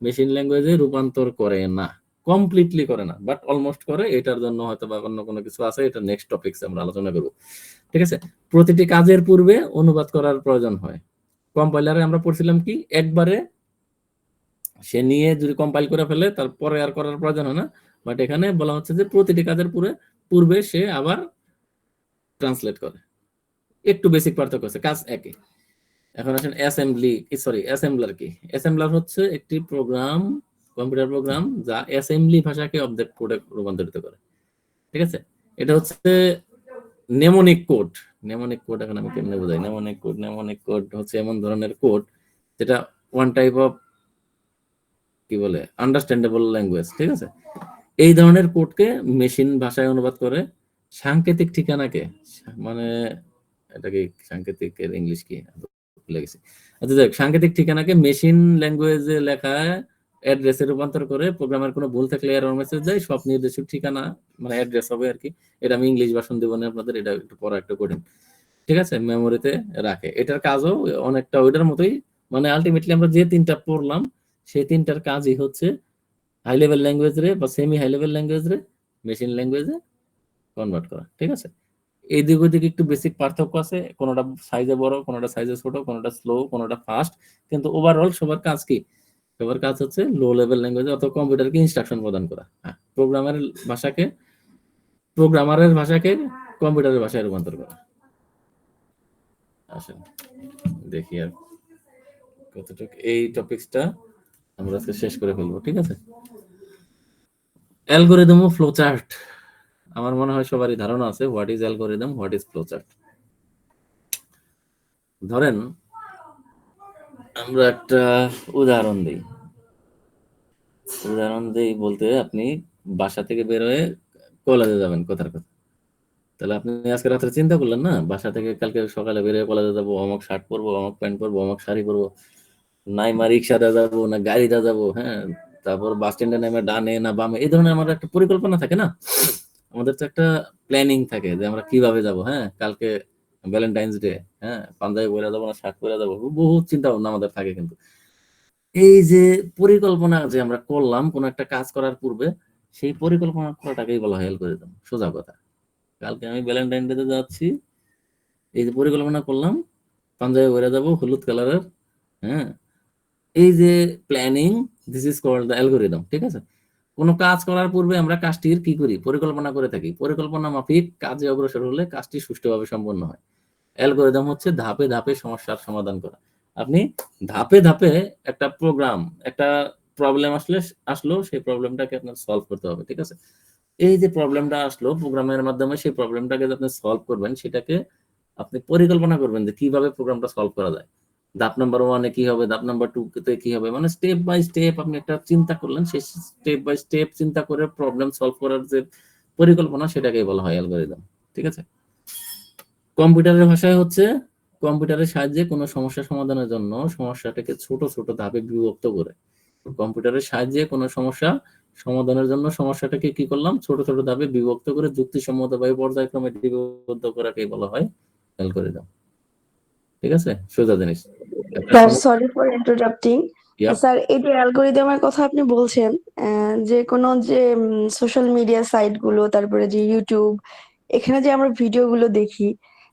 মেশিন ল্যাঙ্গুয়েজে রূপান্তর করে না, কমপ্লিটলি করে না, বাট অলমোস্ট করে। এটার জন্য হয়তো বা অন্য কোনো কিছু আছে, এটা নেক্সট টপিকসে আমরা আলোচনা করব, ঠিক আছে। প্রতিটি কাজের পূর্বে অনুবাদ করার প্রয়োজন হয়। কম্পাইলারে আমরা পড়ছিলাম কি, একবারে সে নিয়ে যদি কম্পাইল করে ফেলে তারপরে আর করার প্রয়োজন হয় না, বাট এখানে বলা হচ্ছে যে প্রতিটি কাজের পূর্বে সে আবার ট্রান্সলেট করে। একটু বেসিক পার্থক্য আছে, কাজ একই। এখন আসেন অ্যাসেম্বলার কি? অ্যাসেম্বলার হচ্ছে একটি প্রোগ্রাম, কম্পিউটার প্রোগ্রাম, যা অ্যাসেম্বলি ভাষাকে অবজেক্ট কোডে রূপান্তরিত করে, ঠিক আছে। এটা হচ্ছে নেমোনিক কোড। নেমোনিক কোড এখন আমি কেমনে বোঝাই? নেমোনিক কোড হচ্ছে এমন ধরনের কোড যেটা ওয়ান টাইপ অফ কি বলে আন্ডারস্ট্যান্ডেবল ল্যাঙ্গুয়েজ, ঠিক আছে। এই ধরনের কোডকে মেশিন ভাষায় অনুবাদ করে সাংকেতিক ঠিকানাকে, মানে এটা কি সাংকেতিকের ইংলিশ কি ভুলে গেছি, আচ্ছা দেখ, সাংকেতিক ঠিকানাকে মেশিন ল্যাঙ্গুয়েজে লেখা অ্যাড্রেসে রূপান্তর করে প্রোগ্রামের কোনো ভুল থাকলে এরর মেসেজ দেয়, সব নির্দেশক ঠিকানা মানে অ্যাড্রেস হবে আর কি। এটা আমি ইংলিশ ভার্সন দেব না আপনাদের, এটা একটু পড়া একটু কঠিন, ঠিক আছে। মেমোরিতে রাখে, এটার কাজও অনেকটা ওইটার মতোই, মানে আলটিমেটলি আমরা যে তিনটা পড়লাম সেই তিনটার কাজই হচ্ছে হাই লেভেল ল্যাঙ্গুয়েজ রে বা সেমি হাই লেভেল ল্যাঙ্গুয়েজ রে মেশিন ল্যাঙ্গুয়েজে কনভার্ট করা, ঠিক আছে। এই দিক ওদিকে একটু বেসিক পার্থক্য আছে, কোনোটা সাইজে বড়, কোনোটা সাইজে ছোট, কোনোটা স্লো, কোনোটা ফাস্ট, কিন্তু ওভারঅল সবার কাজ কি? সবার কাজ হচ্ছে লো লেভেল ল্যাঙ্গুয়েজে অথবা কম্পিউটারকে ইনস্ট্রাকশন প্রদান করা। হ্যাঁ, প্রোগ্রামারের ভাষাকে কম্পিউটারের ভাষায় রূপান্তর করা। আসেন দেখি আর কতটুকু এই টপিকসটা আমরা আজকে শেষ করে ফেলবো, ঠিক আছে। অ্যালগরিদম ও ফ্লোচার্ট, আমার মনে হয় সবারই ধারণা আছে what is algorithm, what is flowchart. ধরেন আমরা একটা উদাহরণ দিই বলতে, আপনি বাসা থেকে বের হয়ে কলেজে যাবেন, কথার কথা। তাহলে আপনি আজকে রাত্রে চিন্তা করলেন না, বাসা থেকে কালকে সকালে বের হয়ে কলেজে যাবো, অমুক শার্ট পরবো, অমুক প্যান্ট পরবো, অমুক শাড়ি পরবো, নাই মা রিক্সাতে যাবো না গাড়িতে যাবো, হ্যাঁ, তারপর বাস স্ট্যান্ডে নেমে ডানে না বামে, এই ধরনের আমাদের একটা পরিকল্পনা থাকে না, আমাদের তো একটা প্ল্যানিং থাকে যে আমরা কিভাবে যাব। হ্যাঁ, কালকে ভ্যালেন্টাইন্স ডে, হ্যাঁ, পাঞ্জাবি পরে যাবো না শার্ট পরে যাবো, বহুত চিন্তা ভাবনা আমাদের থাকে। কিন্তু এই যে পরিকল্পনা যে আমরা করলাম কোন একটা কাজ করার পূর্বে, সেই পরিকল্পনা করাটাকেই বলা হয় অ্যালগরিদম। সোজা কথা, কালকে আমি ভ্যালেন্টাইন ডে তে যাচ্ছি, এই যে পরিকল্পনা করলাম পাঞ্জাবি পরে যাবো হলুদ কালারের, হ্যাঁ, এই যে planning, this is called the algorithm, ঠিক আছে। কোনো কাজ করার পূর্বে আমরা কাজটির কি করি, পরিকল্পনা করে থাকি। পরিকল্পনা মাফিক কাজে অগ্রসর হলে কাজটি সুষ্ঠুভাবে সম্পন্ন হয়। অ্যালগরিদম হচ্ছে ধাপে ধাপে সমস্যার সমাধান করা। আপনি ধাপে ধাপে একটা প্রোগ্রাম, একটা প্রবলেম আসলো সেই প্রবলেমটাকে আপনার সলভ করতে হবে, ঠিক আছে। এই যে প্রবলেমটা আসলো প্রোগ্রামের মাধ্যমে, সেই প্রবলেমটাকে আপনি সলভ করবেন, সেটাকে আপনি পরিকল্পনা করবেন যে কিভাবে প্রোগ্রামটা সলভ করা যায়। ধাপ নাম্বার 1 কি হবে, ধাপ নাম্বার 2 তে কি হবে, মানে স্টেপ বাই স্টেপ আপনি একটা চিন্তা করলেন, সেই স্টেপ বাই স্টেপ চিন্তা করে প্রবলেম সলভ করার যে পরিকল্পনা, সেটাকেই বলা হয় অ্যালগরিদম, ঠিক আছে। কম্পিউটারের ভাষায় হচ্ছে কম্পিউটারের সাহায্যে কোনো সমস্যা সমাধানের জন্য সমস্যাটাকে ছোট ছোট ধাপে বিভক্ত করে, কম্পিউটারের সাহায্যে কোনো সমস্যা সমাধানের জন্য সমস্যাটাকে কি করলাম, ছোট ছোট ধাপে বিভক্ত করে যুক্তিসম্মতভাবে পর্যায়ক্রমে লিপিবদ্ধ করাকেই বলা হয় অ্যালগরিদম, ঠিক আছে। সোজা জিনিস। Sir, sorry for interrupting. Yup sir এই যে অ্যালগোরিদমের কথা আপনি বলছেন, যে কোনো যে সোশ্যাল মিডিয়া সাইট গুলো, তারপরে যে ইউটিউব, এখানে যে আমরা ভিডিও গুলো দেখি,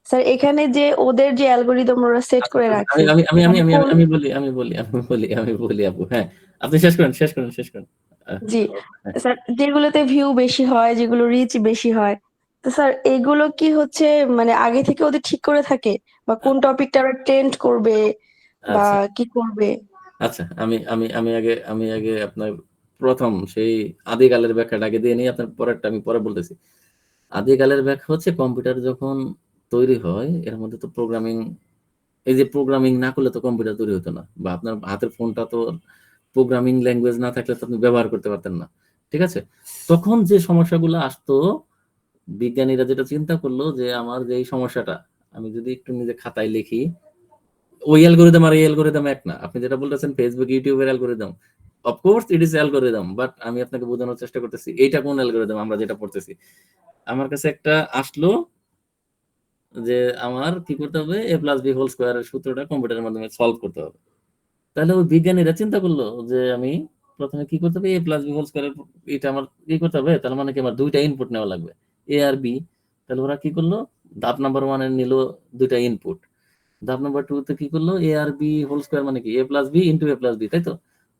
স্যার এখানে যে ওদের যে অ্যালগোরিদম ওরা সেট আচ্ছা, করে আমি রাখে, আমি আমি আমি মানে আমি কোন, আমি বলি আপু। হ্যাঁ, আপনি শেষ করেন। জি হ্যাঁ। স্যার, যেগুলোতে ভিউ বেশি হয়, যেগুলো রিচ বেশি হয়, তো স্যার এগুলো কি হচ্ছে মানে আগে থেকে ওদের ঠিক করে থাকে, বা কোন টপিকটা ওরা ট্রেন্ড করবে বা আচ্ছা কি করবে? আচ্ছা, আমি আগে আপনার প্রথম সেই আদিকালের ব্যাখ্যাটা আগে দিয়ে নিই, আপনার পরেরটা আমি পরে বলতেছি। আদিকালের ব্যাখ্যা হচ্ছে কম্পিউটার যখন তৈরি হয় এর মধ্যে তো প্রোগ্রামিং, এই যে প্রোগ্রামিং না করলে তো কম্পিউটার তৈরি হতো না, বা আপনার হাতের ফোনটা তো প্রোগ্রামিং ল্যাঙ্গুয়েজ না থাকলে তো আপনি ব্যবহার করতে পারতেন না। ঠিক আছে, তখন যে সমস্যাগুলো আসতো, বিজ্ঞানীরা যেটা চিন্তা করলো যে আমার যে এই সমস্যাটা আমি যদি একটু নিজে খাতায় লিখি, ওই অ্যালগরিদম আর এই অ্যালগরিদম এক না। আপনি যেটা বলতেছেন ফেসবুক ইউটিউবের algorithm, of course it is algorithm, but আমি আপনাকে বোঝানোর চেষ্টা করতেছি এইটা কোন অ্যালগরিদম আমরা যেটা পড়তেছি। আমার কাছে একটা আসলো যে আমার কি করতে হবে, এ প্লাস বি হোল স্কোয়ারের সূত্রটা কম্পিউটারের মাধ্যমে সলভ করতে হবে। তাহলে ওই বিজ্ঞানীরা চিন্তা করলো যে আমি প্রথমে কি করতে হবে, এ প্লাস বি হোল স্কোয়ারের এটা আমার কি করতে হবে, তার মানে কি আমার দুইটা ইনপুট নেওয়া লাগবে, এ আর বি। তাহলে ওরা কি করলো, ধাপ নাম্বার 1 এর নিল দুইটা ইনপুট, ধাপ নাম্বার 2 তে কি করলো, এ আর বি হোল স্কোয়ার মানে কি এ প্লাস বি ইন্টু এ প্লাস বি, তাই তো?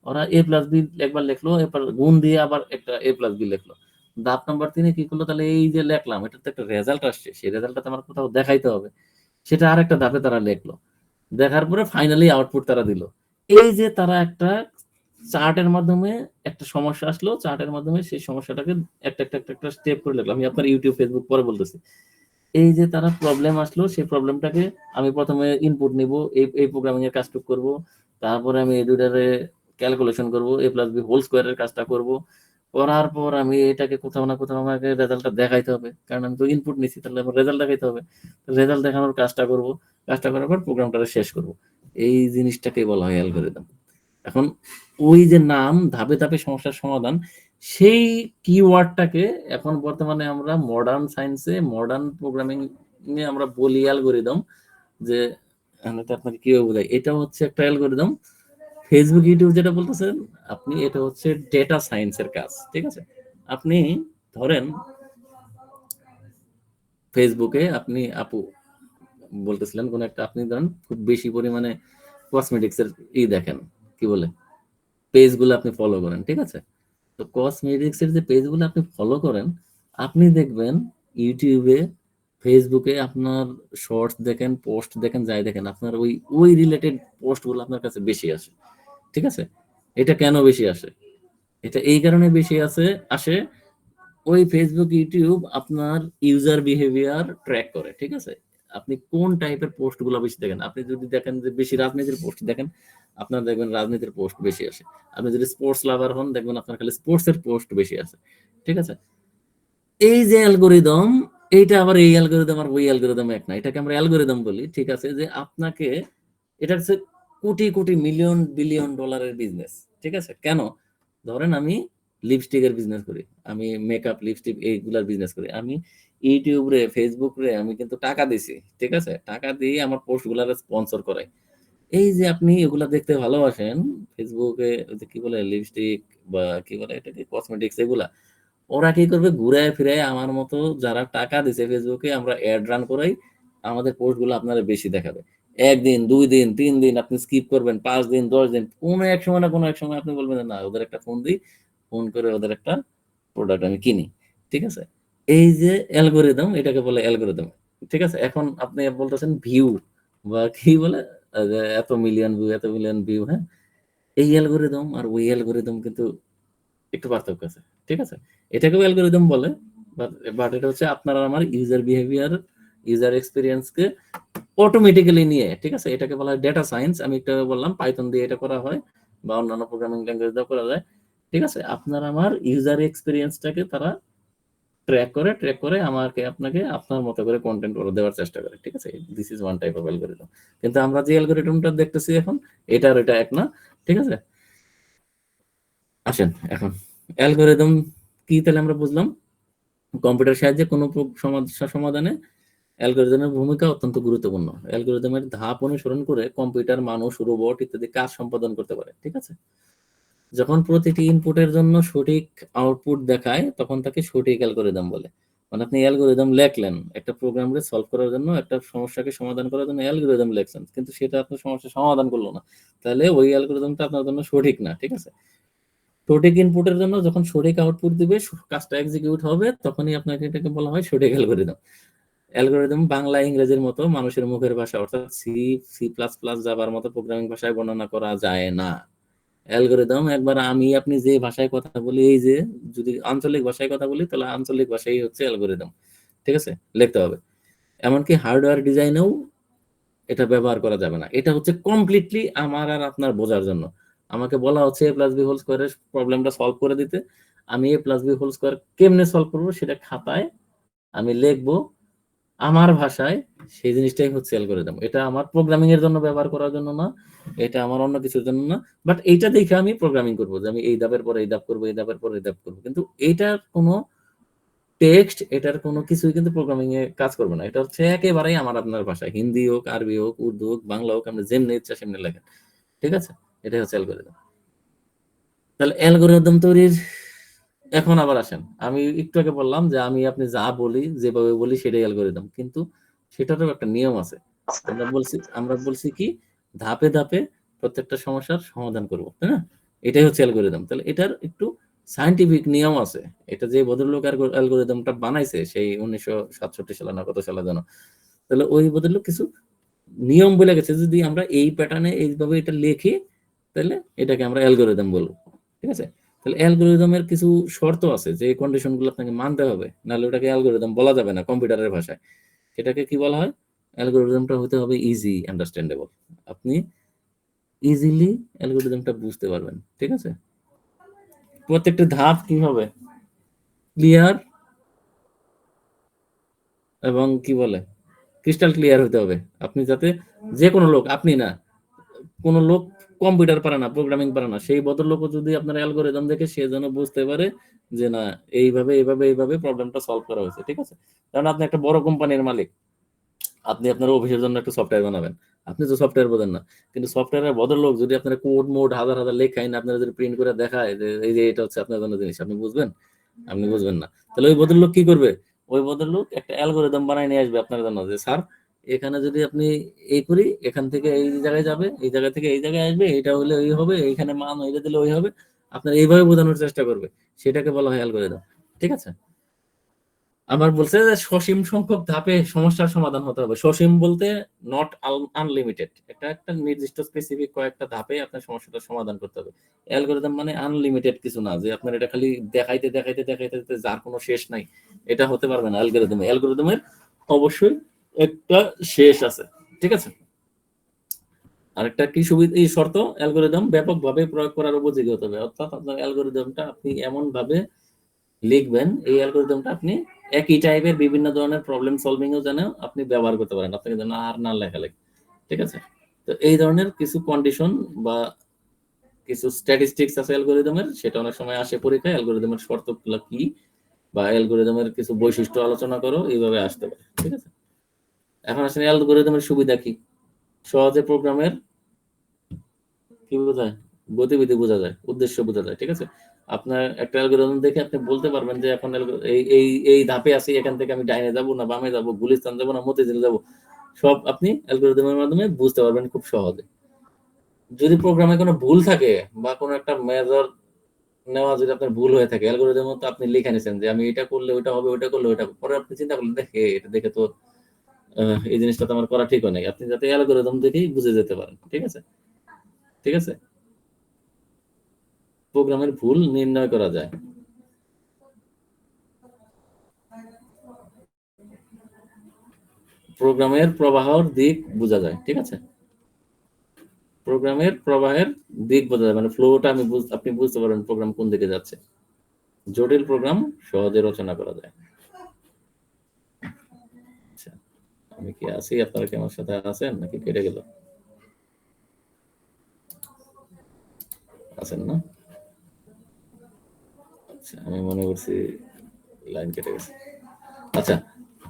ওরা এ প্লাস বি একবার লিখলো, এরপর গুণ দিয়ে আবার একটা এ প্লাস বি লিখলো। ধাপ নাম্বার 3 কি করলো, তাহলে এই যে লিখলাম এটা তো একটা রেজাল্ট আসছে, সেই রেজাল্টটা তো আমার কোথাও দেখাইতে হবে, সেটা আরেকটা ধাপে তারা লিখলো। দেখার পরে ফাইনালি আউটপুট তারা দিল। এই যে তারা একটা চার্টের মাধ্যমে একটা সমস্যা আসলো, চার্টের মাধ্যমে সেই সমস্যাটাকে একটা স্টেপ করে লিখলাম। আমি আপনার ইউটিউব ফেসবুক পরে বলতেছি। এই যে তারা প্রবলেম আসলো, সেই প্রবলেমটাকে আমি প্রথমে ইনপুট নিব, এই প্রোগ্রামিং এর কাজটুক করব, তারপরে আমি এই দুইটারে ক্যালকুলেশন করব, এ প্লাস বি হোল স্কোয়ারের কাজটা করব, করার পর আমি এটাকে কোথাও না কোথাও আমাকে রেজাল্টটা দেখাইতে হবে, কারণ আমি তো ইনপুট নিছি, তাহলে আমার রেজাল্ট দেখাইতে হবে। রেজাল্ট দেখানোর কাজটা করব, কাজটা করার পর প্রোগ্রামটা শেষ করব। এই জিনিসটাকে বলা হয় অ্যালগরিদম। এখন ওই যে নাম ধাপে ধাপে সমস্যার সমাধান, সেই কিওয়ার্ডটাকে এখন বর্তমানে আমরা মডার্ন সায়েন্সে মডার্ন প্রোগ্রামিং এ আমরা বলি অ্যালগরিদম। যে আমি তো আপনাকে কিভাবে বোঝাই, এটা হচ্ছে একটা অ্যালগরিদম। ফেসবুক ইউটিউব যেটা বলতেছেন আপনি, এটা হচ্ছে ডেটা সায়েন্সের কাজ। ঠিক আছে, আপনি ধরেন ফেসবুকে আপনি আপু বলতেছিলেন কোন একটা, আপনি ধরেন খুব বেশি পরিমাণে কসমেটিক্স এর দেখেন, কি বলে পেজগুলো আপনি ফলো করেন। ঠিক আছে, তো কসমেটিক্স এর যে পেজগুলো আপনি ফলো করেন, আপনি দেখবেন ইউটিউবে ফেসবুকে আপনার শর্টস দেখেন, পোস্ট দেখেন, যাই দেখেন আপনার ওই রিলেটেড পোস্টগুলো আপনার কাছে বেশি আসে। ঠিক আছে, এটা কেন বেশি আসে, এটা এই কারণে বেশি আসে, ওই ফেসবুক ইউটিউব আপনার ইউজার বিহেভিয়ার ট্র্যাক করে। ঠিক আছে, আপনি কোন টাইপের পোস্ট গুলো বেশি দেখেন, আপনি যদি দেখেন যে বেশি রাজনীতির পোস্ট দেখেন, আপনার দেখবেন রাজনীতির পোস্ট বেশি আসে। আপনি যদি স্পোর্টস লাভার হন, দেখবেন আপনার খালি স্পোর্টস এর পোস্ট বেশি আসে। ঠিক আছে, এই যে অ্যালগরিদম, এইটা আবার এই অ্যালগরিদম আর ওই অ্যালগরিদম এক না, এটাকে আমরা অ্যালগরিদম বলি। ঠিক আছে, যে আপনাকে, এটা হচ্ছে কোটি কোটি মিলিয়ন বিলিয়ন ডলারের বিজনেস। ঠিক আছে, কেন, ধরেন আমি লিপস্টিকের বিজনেস করি, আমি মেকআপ লিপস্টিক এইগুলার বিজনেস করি, আমি ইউটিউব রে ফেসবুক রে আমি কিন্তু টাকা দিছি। ঠিক আছে, টাকা দিয়ে আমার পোস্ট গুলার স্পন্সর করাই। এই যে আপনি এগুলা দেখতে ভালোবাসেন ফেসবুকে, ওই যে কি বলে লিপস্টিক বা কি বলে এটাকে কসমেটিক্স, এগুলা ওরা কি করবে, ঘুরায় ফিরায় আমার মতো যারা টাকা দিছে ফেসবুকে, আমরা অ্যাড রান করাই, আমাদের পোস্ট গুলো আপনারা বেশি দেখাবে। 1 দিন 2 দিন 3 দিন আপনি স্কিপ করবেন, 5 দিন 10 দিন, কোনো এক সময় না কোনো এক সময় আপনি বলবেন না ওদের একটা ফোন দিই, ফোন করে ওদের একটা প্রোডাক্ট আমি কিনি। ঠিক আছে, এই যে অ্যালগরিদম, এটাকে বলে অ্যালগরিদম। ঠিক আছে, এখন আপনি বলতেছেন ভিউ বা কি বলে, যে এত মিলিয়ন ভিউ, এত মিলিয়ন ভিউ। হ্যাঁ, এই অ্যালগরিদম আর ওই অ্যালগরিদম কিন্তু একটু পার্থক্য আছে। ঠিক আছে, এটাকেও অ্যালগরিদম বলে, বাট এটা হচ্ছে আপনার আমার ইউজার বিহেভিয়ার, ইউজার এক্সপিরিয়েন্স কে অটোমেটিক্যালি নিয়ে। ঠিক আছে, এটাকে বলা হয় ডেটা সায়েন্স। আমি একটু বললাম পাইথন দিয়ে এটা করা হয় বা অন্যান্য প্রোগ্রামিং ল্যাঙ্গুয়েজ দিয়ে করা যায়। ঠিক আছে, আপনার আমার ইউজার এক্সপিরিয়েন্সটাকে তারা ট্র্যাক করে আমাকে আপনাকে আপনার মতো করে কন্টেন্ট ওরা দেওয়ার চেষ্টা করে। ঠিক আছে, this is one type of algorithm. কিন্তু আমরা যে অ্যালগরিদমটা দেখতেছি এখন, এটা আর এটা এক না। ঠিক আছে, আসেন এখন অ্যালগরিদম কি তাহলে আমরা বুঝলাম, কম্পিউটার সাহায্যে কোনো সমস্যা সমাধানে অ্যালগরিদমের ভূমিকা অত্যন্ত গুরুত্বপূর্ণ। অ্যালগরিদমের ধাপ অনুসরণ করে কম্পিউটার, মানুষ, রোবট ইত্যাদি কাজ সম্পাদন করতে পারে, ঠিক আছে? যখন প্রতিটি ইনপুটের জন্য সঠিক আউটপুট দেখায় তখন তাকে সঠিক অ্যালগরিদম বলে। মানে আপনি অ্যালগরিদম লেখলেন একটা প্রোগ্রামকে সলভ করার জন্য, একটা সমস্যাকে সমাধান করার জন্য অ্যালগরিদম লেখছেন, কিন্তু সেটা আপনার সমস্যার সমাধান করলো না, তাহলে ওই অ্যালগরিদমটা আপনার জন্য সঠিক না, ঠিক আছে? সঠিক ইনপুটের জন্য যখন সঠিক আউটপুট দিবে, কাজটা এক্সিকিউট হবে, তখনই আপনাকে এটাকে বলা হয় সঠিক অ্যালগরিদম। অ্যালগরিদম বাংলা ইংরেজির মতো মানুষের মুখের ভাষা অর্থাৎ সি, সি প্লাস প্লাস, জাভার মতো প্রোগ্রামিং ভাষায় বর্ণনা করা যায় না। অ্যালগরিদম একবার আমি আপনি যে ভাষায় কথা বলি, এই যে যদি আঞ্চলিক ভাষায় কথা বলি তাহলে আঞ্চলিক ভাষাই হচ্ছে অ্যালগরিদম, ঠিক আছে? লিখতে হবে। এমনকি হার্ডওয়্যার ডিজাইনেও এটা ব্যবহার করা যাবে না। এটা হচ্ছে কমপ্লিটলি আমার আর আপনার বোঝার জন্য। আমাকে বলা হচ্ছে a প্লাস বি হোল স্কোয়ারের প্রবলেমটা সলভ করে দিতে, আমি a plus B whole square কেমনে সলভ করবো সেটা খাতায় আমি লিখবো আমার ভাষায়, সেই জিনিসটাই হচ্ছে অ্যালগরিদম। এটা আমার প্রোগ্রামিং এর জন্য ব্যবহার করার জন্য না, এটা আমার অন্য কিছুর জন্য না, বাট এইটা দেখে আমি প্রোগ্রামিং করবো যে আমি এই ধাপের পরে এই ধাপ করবো, এই ধাপের পরে এই ধাপ করবো, কিন্তু এইটার কোনো টেক্সট, এটার কোনো কিছুই কিন্তু প্রোগ্রামিং এ কাজ করবে না। এটা হচ্ছে একেবারেই আমার আপনার ভাষায়, হিন্দি হোক, আরবি হোক, উর্দু হোক, বাংলা হোক, আপনি যেমনি ইচ্ছা সেমনি লেখেন, ঠিক আছে? এটাই হচ্ছে অ্যালগরিদম। তাহলে অ্যালগরিদম তৈরির এখন আবার আসেন, আমি একটু আগে বললাম যে আমি আপনি যা বলি, যেভাবে বলি সেটাই অ্যালগরিদম, কিন্তু সেটারও একটা নিয়ম আছে। আমরা বলছি কি ধাপে ধাপে প্রত্যেকটা সমস্যার সমাধান করব, তাই না? এটাই হচ্ছে অ্যালগরিদম। তাহলে এটার একটু সায়েন্টিফিক নিয়ম আছে। এটা যে ভদ্রলোক অ্যালগরিদমটা বানাইছে সেই 1967 সালে না কত সালে জানো, তাহলে ওই ভদ্রলোক কিছু নিয়ম বলে গেছে, যদি আমরা এই প্যাটার্নে এইভাবে এটা লিখি তাহলে এটাকে আমরা অ্যালগরিদম বলবো, ঠিক আছে? তাহলে অ্যালগরিদমের কিছু শর্ত আছে, যে কন্ডিশনগুলো আপনাকে মানতে হবে, নাহলে ওটাকে অ্যালগরিদম বলা যাবে না কম্পিউটারের ভাষায়। এটাকে কি বলা হয়? অ্যালগরিদমটা হতে হবে ইজি আন্ডারস্ট্যান্ডেবল। আপনি ইজিলি অ্যালগরিদমটা বুঝতে পারবেন, ঠিক আছে? প্রত্যেকটা ধাপ কি হবে? ক্লিয়ার এবং কি বলে ক্রিস্টাল ক্লিয়ার হতে হবে। আপনি যাতে যে কোনো লোক, আপনি না, কোন লোক কম্পিউটার পারে না, প্রোগ্রামিং পারে না, সেই ভদ্রলোকও যদি আপনার অ্যালগরিদম দেখে সে যেন বুঝতে পারে যে না, এইভাবে এইভাবে এইভাবে প্রবলেমটা সলভ করা হয়েছে, ঠিক আছে? কারণ আপনি একটা বড় কোম্পানির মালিক, আপনি আপনার অফিসের জন্য একটা সফটওয়্যার বানাবেন, আপনি তো সফটওয়্যার বোঝেন না, কিন্তু সফটওয়্যারের ভদ্রলোক যদি আপনার কোড মোড হাজার হাজার লেখায় না, আপনারা যদি প্রিন্ট করে দেখায় যে এই যে এটা হচ্ছে আপনার জন্য জিনিস, আপনি বুঝবেন? আপনি বুঝবেন না। তাহলে ওই ভদ্রলোক কি করবে? ওই ভদ্রলোক একটা অ্যালগরিদম বানায় নিয়ে আসবে আপনার জন্য, যে স্যার এখানে যদি আপনি এই করি, এখান থেকে এই জায়গায় যাবে, এই জায়গা থেকে এই জায়গায় আসবে, এটা হলে ওই হবে, এইখানে মান এটা দিলে ওই হবে, আপনার এইভাবে বোঝানোর চেষ্টা করবে, সেটাকে বলা হয় অ্যালগরিদম, ঠিক আছে? আবার বলছে যে সসীম সংখ্যক ধাপে সমস্যার সমাধান হতে হবে। সসীম বলতে নট আনলিমিটেড, এটা একটা নির্দিষ্ট স্পেসিফিক কয়েকটা ধাপে আপনার সমস্যাটার সমাধান করতে হবে। অ্যালগরিদম মানে আনলিমিটেড কিছু না, যে আপনার এটা খালি দেখাইতে দেখাইতে দেখাইতে যার কোনো শেষ নাই, এটা হতে পারবে না অ্যালগরিদমে। অ্যালগরিদমের অবশ্যই একটা শেষ আছে, ঠিক আছে? আরেকটা কি সুবিধা, এই শর্ত, অ্যালগরিদম ব্যাপকভাবে প্রয়োগ করার উপযোগী হতে হবে, অর্থাৎ আপনার অ্যালগরিদমটা আপনি এমন ভাবে লিখবেন, এই অ্যালগরিদমটা আপনি একই টাইপের বিভিন্ন ধরনের প্রবলেম সলভিং এও যেন আপনি ব্যবহার করতে পারেন, আপনাকে যেন আর না লেখালেখি, ঠিক আছে? তো এই ধরনের কিছু কন্ডিশন বা কিছু স্ট্যাটিস্টিক্স আছে অ্যালগরিদমের, সেটা অনেক সময় আসে পরীক্ষায়, অ্যালগরিদমের শর্তগুলো কি বা অ্যালগরিদমের কিছু বৈশিষ্ট্য আলোচনা করো, এইভাবে আসতে পারে, ঠিক আছে? এখন আসলে অ্যালগরিদমের সুবিধা কি? সহজে প্রোগ্রামের কি বোঝায়, গতিবিধি বোঝা যায়, উদ্দেশ্য বোঝা যায়, ঠিক আছে? আপনার একটা অ্যালগরিদম দেখে আপনি বলতে পারবেন যে এখন এই এই এই ধাপে আছি, এখান থেকে আমি ডাইনে যাব না বামে যাব, গুলিস্তান যাব না মতিঝিল যাব, সব আপনি অ্যালগরিদমের মাধ্যমে বুঝতে পারবেন খুব সহজে। যদি প্রোগ্রামে কোনো ভুল থাকে বা কোনো একটা মেজর নেওয়া যদি আপনার ভুল হয়ে থাকে, অ্যালগরিদম তো আপনি লিখে নিছেন যে আমি এটা করলে ওটা হবে, ওটা করলে ওটা, পরে আপনি চিন্তা করলেন দেখে এটা দেখে তো এই জিনিসটা তো আমার করা ঠিক হয় নাই, আপনি যাতে অ্যালগরিদম দেখেই বুঝে যেতে পারেন, ঠিক আছে? ঠিক আছে, প্রোগ্রামের ভুল নির্ণয় করা যায়। প্রোগ্রামের প্রবাহের দিক বোঝা যায়, ঠিক আছে? প্রোগ্রামের প্রবাহের দিক বোঝা যায়, মানে ফ্লোটা আপনি বুঝতে পারবেন প্রোগ্রাম কোন দিকে যাচ্ছে। জটিল প্রোগ্রাম সহজে রচনা করা যায়। আচ্ছা, আমি কি আছি? আপনারা কি আমার সাথে আছেন নাকি কেটে গেল? আছেন না? আচ্ছা, আমি মনে করছি লাইন কেটে গেছে। আচ্ছা,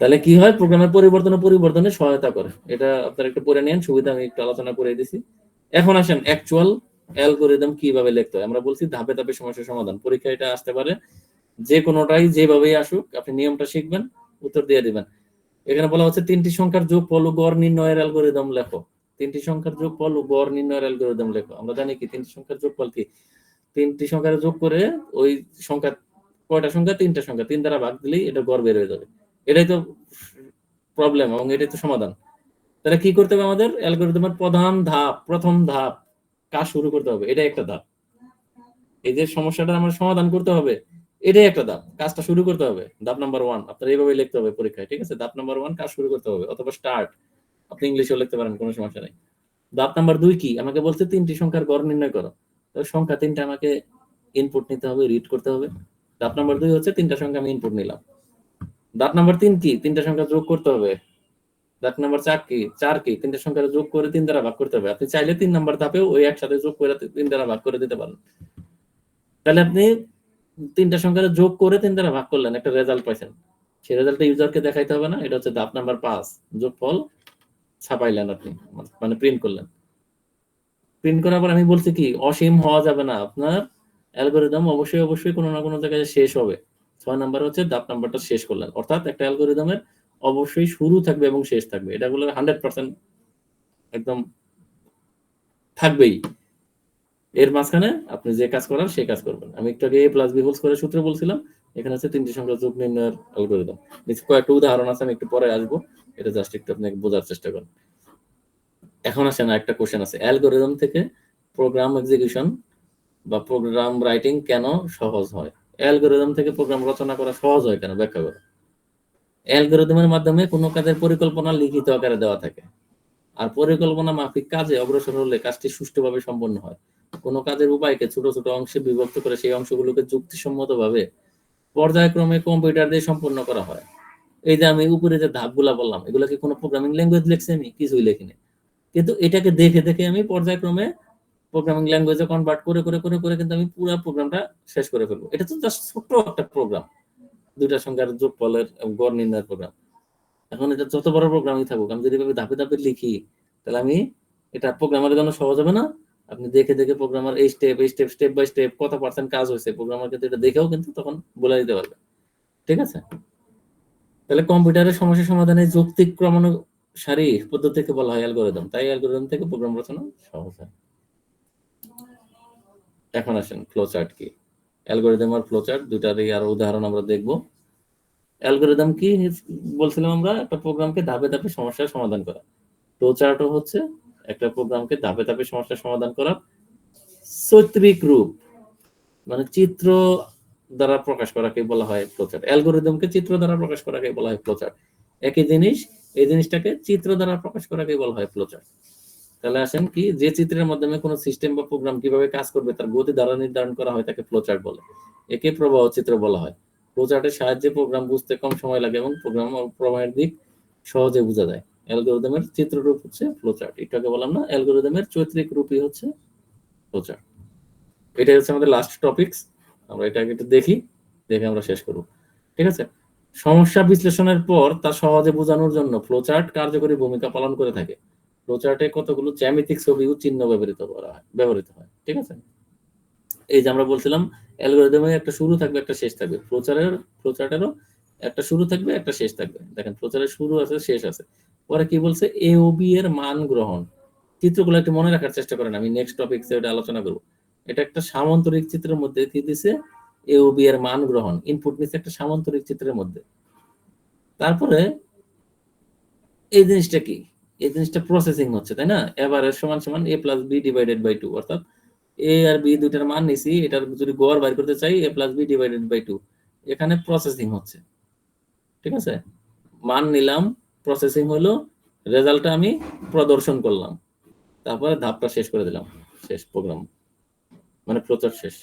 তাহলে কি হয়, প্রোগ্রামের পরিবর্তনে সহায়তা করে। এটা আপনারা একটু পড়ে নেন, সুবিধা আমি একটু আলোচনা করে দিছি। এখন আসেন অ্যাকচুয়াল অ্যালগরিদম কিভাবে লিখতে হয়। আমরা বলছি ধাপে ধাপে সমস্যার সমাধান। পরীক্ষা এটা আসতে পারে, যে কোনোটাই যেভাবেই আসুক, আপনি নিয়মটা শিখবেন, উত্তর দিয়ে দিবেন। এখানে বলা হচ্ছে 3টি সংখ্যার যোগফল ও গড় নির্ণয়ের অ্যালগরিদম লেখো। 3টি সংখ্যার যোগফল ও গড় নির্ণয়ের অ্যালগরিদম লেখো। আমরা জানি কি 3টি সংখ্যার যোগফল কি, 3টি সংখ্যার যোগ করে ওই সংখ্যা, কয়টা সংখ্যা, 3টা সংখ্যা, 3 দ্বারা ভাগ দিলেই এটা গড় বের হয়ে যাবে। এটাই তো প্রবলেম এবং এটাই তো সমাধান। তাহলে কি করতে হবে, আমাদের অ্যালগরিদমের প্রথম ধাপ কাজ শুরু করতে হবে। এটাই একটা ধাপ। এই যে সমস্যাটা আমরা সমাধান করতে হবে, এটাই একটা ধাপ, কাজটা শুরু করতে হবে। ধাপ নাম্বার 1 আপনার এইভাবে লিখতে হবে পরীক্ষায়, ঠিক আছে? ধাপ নাম্বার 1 কাজ শুরু করতে হবে, অথবা স্টার্ট, আপনি ইংলিশেও লিখতে পারেন, কোনো সমস্যা নেই। ধাপ নাম্বার 2 কি, আমাকে বলছে 3টি সংখ্যার গড় নির্ণয় করো। তো সংখ্যা 3টা আমাকে ইনপুট নিতে হবে, রিড করতে হবে। ধাপ নাম্বার 2 হচ্ছে 3টা সংখ্যা আমি ইনপুট নিলাম। ধাপ নাম্বার 3 কি, 3টা সংখ্যা যোগ করতে হবে। ধাপ নাম্বার 4 কি, 3টা সংখ্যা যোগ করে 3 দ্বারা ভাগ করতে হবে। আপনি চাইলে 3 নাম্বার ধাপেও ওই একসাথে যোগ করে 3 দ্বারা ভাগ করে দিতে পারেন। তাহলে আপনি 3টা সংখ্যা যোগ করে 3 দ্বারা ভাগ করলেন, একটা রেজাল্ট পাইছেন। সেই রেজাল্টটা ইউজারকে দেখাইতে হবে না? এটা হচ্ছে ধাপ নাম্বার 5, যোগফল ছাপাইলেন আপনি, মানে প্রিন্ট করলেন। প্রিন্ট করার পর আমি বলছি কি, অসীম হওয়া যাবে না। আপনার অ্যালগরিদম অবশ্যই কোনো না কোনো জায়গায় শেষ হবে। 6 নাম্বার হচ্ছে ধাপ নাম্বারটা শেষ করলেন। অর্থাৎ একটা অ্যালগরিদমের অবশ্যই শুরু থাকবে এবং শেষ থাকবে, এটা বলে 100% একদম থাকবেই। এর মাঝখানে আপনি যে কাজ করার সেই কাজ করবেন। আমি একটু আগে a+b² সূত্র বলছিলাম, এখানে আছে 3টি সংখ্যা যোগ নির্ণয়ের অ্যালগরিদম। নিচে কয়েকটা উদাহরণ আছে, আমি একটু পরে আসবো, এটা জাস্ট একটু আপনি বোঝার চেষ্টা করেন। এখন আসেন একটা কোশ্চেন আছে, অ্যালগরিদম থেকে প্রোগ্রাম এক্সিকিউশন বা প্রোগ্রাম রাইটিং কেন সহজ হয়? অ্যালগরিদম থেকে প্রোগ্রাম রচনা করা সহজ হয় কেন, ব্যাখ্যা করো। অ্যালগরিদমের মাধ্যমে কোনো কাজের পরিকল্পনা লিখিত আকারে দেওয়া থাকে, আর পরিকল্পনা মাফিক কাজে অগ্রসর হলে কাজটি সুষ্ঠুভাবে সম্পন্ন হয়। কোনো কাজের উপায়কে ছোট ছোট অংশে বিভক্ত করে সেই অংশগুলোকে যুক্তিসম্মতভাবে পর্যায়ক্রমে কম্পিউটার দিয়ে সম্পন্ন করা হয়। এই যে আমি উপরে যে ধাপগুলা বললাম, এগুলো কি কোনো প্রোগ্রামিং ল্যাঙ্গুয়েজ লিখছি? আমি কিছুই লিখিনি, কিন্তু এটাকে দেখে দেখে আমি পর্যায়ক্রমে প্রোগ্রামিং ল্যাঙ্গুয়েজে কনভার্ট করে করে করে করে কিন্তু আমি পুরো প্রোগ্রামটা শেষ করে ফেলবো। এটা তো জাস্ট ছোট্ট একটা প্রোগ্রাম, 2টা সংখ্যার যোগফলের গড় নির্ণয়ের প্রোগ্রাম। এখন এটা যত বড় প্রোগ্রামই থাকুক, আমি যদি এভাবে ধাপে ধাপে লিখি, তাহলে আমি এটা প্রোগ্রামারের জন্য সহজ হবে না? আপনি দেখে দেখে প্রোগ্রামার এই স্টেপ বাই স্টেপ কত পার্সেন্ট কাজ হয়েছে, প্রোগ্রামার কিন্তু এটা দেখেও কিন্তু তখন বলে দিতে পারবে, ঠিক আছে? তাহলে কম্পিউটারের সমস্যা সমাধানে যৌক্তিক ক্রমানুসারী পদ্ধতিকে বলা হয় অ্যালগরিদম। তাই অ্যালগরিদম থেকে প্রোগ্রাম রচনা সহজ হয়। এখন আসেন ফ্লোচার্ট কি। অ্যালগরিদম আর ফ্লোচার্ট দুটারই আরো উদাহরণ আমরা দেখব। অ্যালগরিদম কি বলছিলাম আমরা, একটা প্রোগ্রামকে ধাপে ধাপে সমস্যার সমাধান করা। ফ্লোচার্টও হচ্ছে একটা প্রোগ্রামকে ধাপে ধাপে সমস্যার সমাধান করা চৈত্রিক রূপ, মানে চিত্র দ্বারা প্রকাশ করাকে বলা হয় ফ্লোচার্ট। অ্যালগরিদমকে চিত্র দ্বারা প্রকাশ করাকে বলা হয় ফ্লোচার্ট। একই জিনিস, এই জিনিসটাকে চিত্র দ্বারা প্রকাশ করাকে বলা হয় ফ্লোচার্ট। তাহলে আসেন কি, যে চিত্রের মাধ্যমে কোনো সিস্টেম বা প্রোগ্রাম কিভাবে কাজ করবে তার গতি দ্বারা নির্ধারণ করা হয় তাকে ফ্লোচার্ট বলে। একে প্রবাহ চিত্র বলা হয়। ফ্লোচার্টের সাহায্যে প্রোগ্রাম বুঝতে কম সময় লাগে এবং প্রোগ্রাম প্রবাহের দিক সহজে বোঝা যায়। অ্যালগরিদমের চিত্ররূপ হচ্ছে ফ্লোচার্ট। একটু আগে বললাম না, অ্যালগরিদমের চৈত্রিক রূপই হচ্ছে ফ্লোচার্ট। এটাই হচ্ছে আমাদের লাস্ট টপিকস। আমরা এটাকে একটু দেখি, দেখে আমরা শেষ করব, ঠিক আছে? সমস্যা বিশ্লেষণের পর তা সহজে বোঝানোর জন্য ফ্লোচার্ট কার্যকরী ভূমিকা পালন করে থাকে। ফ্লোচার্টে কতগুলো জ্যামিতিক ছবি ও চিহ্ন ব্যবহৃত হয়, ঠিক আছে? এই যে আমরা বলছিলাম অ্যালগরিদমে একটা শুরু থাকবে, একটা শেষ থাকবে। ফ্লোচার্টেরও একটা শুরু থাকবে, একটা শেষ থাকবে। দেখেন ফ্লোচার্টের শুরু আছে, শেষ আছে। পরে কি বলছে, এ ও বি এর মান গ্রহণ। চিত্রগুলো একটু মনে রাখার চেষ্টা করেন, আমি নেক্সট টপিকসে এটা আলোচনা করব। এটা একটা সামান্তরিক চিত্রের মধ্যে কি দিছে, এ ও বি এর মান গ্রহণ, ইনপুট দিছে একটা সামান্তরিক চিত্রের মধ্যে। তারপরে এই জিনিসটা কি, এই জিনিসটা প্রসেসিং হচ্ছে, তাই না? এভারেজ সমান সমান a+b/2, অর্থাৎ এ আর বি দুইটার মান নিছি, এটার যদি গড় বাইর করতে চাই a+b/2, এখানে প্রসেসিং হচ্ছে, ঠিক আছে? মান নিলাম, প্রসেসিং হলো, রেজাল্টটা আমি প্রদর্শন করলাম, তারপরে ধাপটা শেষ করে দিলাম, শেষ প্রোগ্রাম, মানে ফ্লোচার্ট শেষ,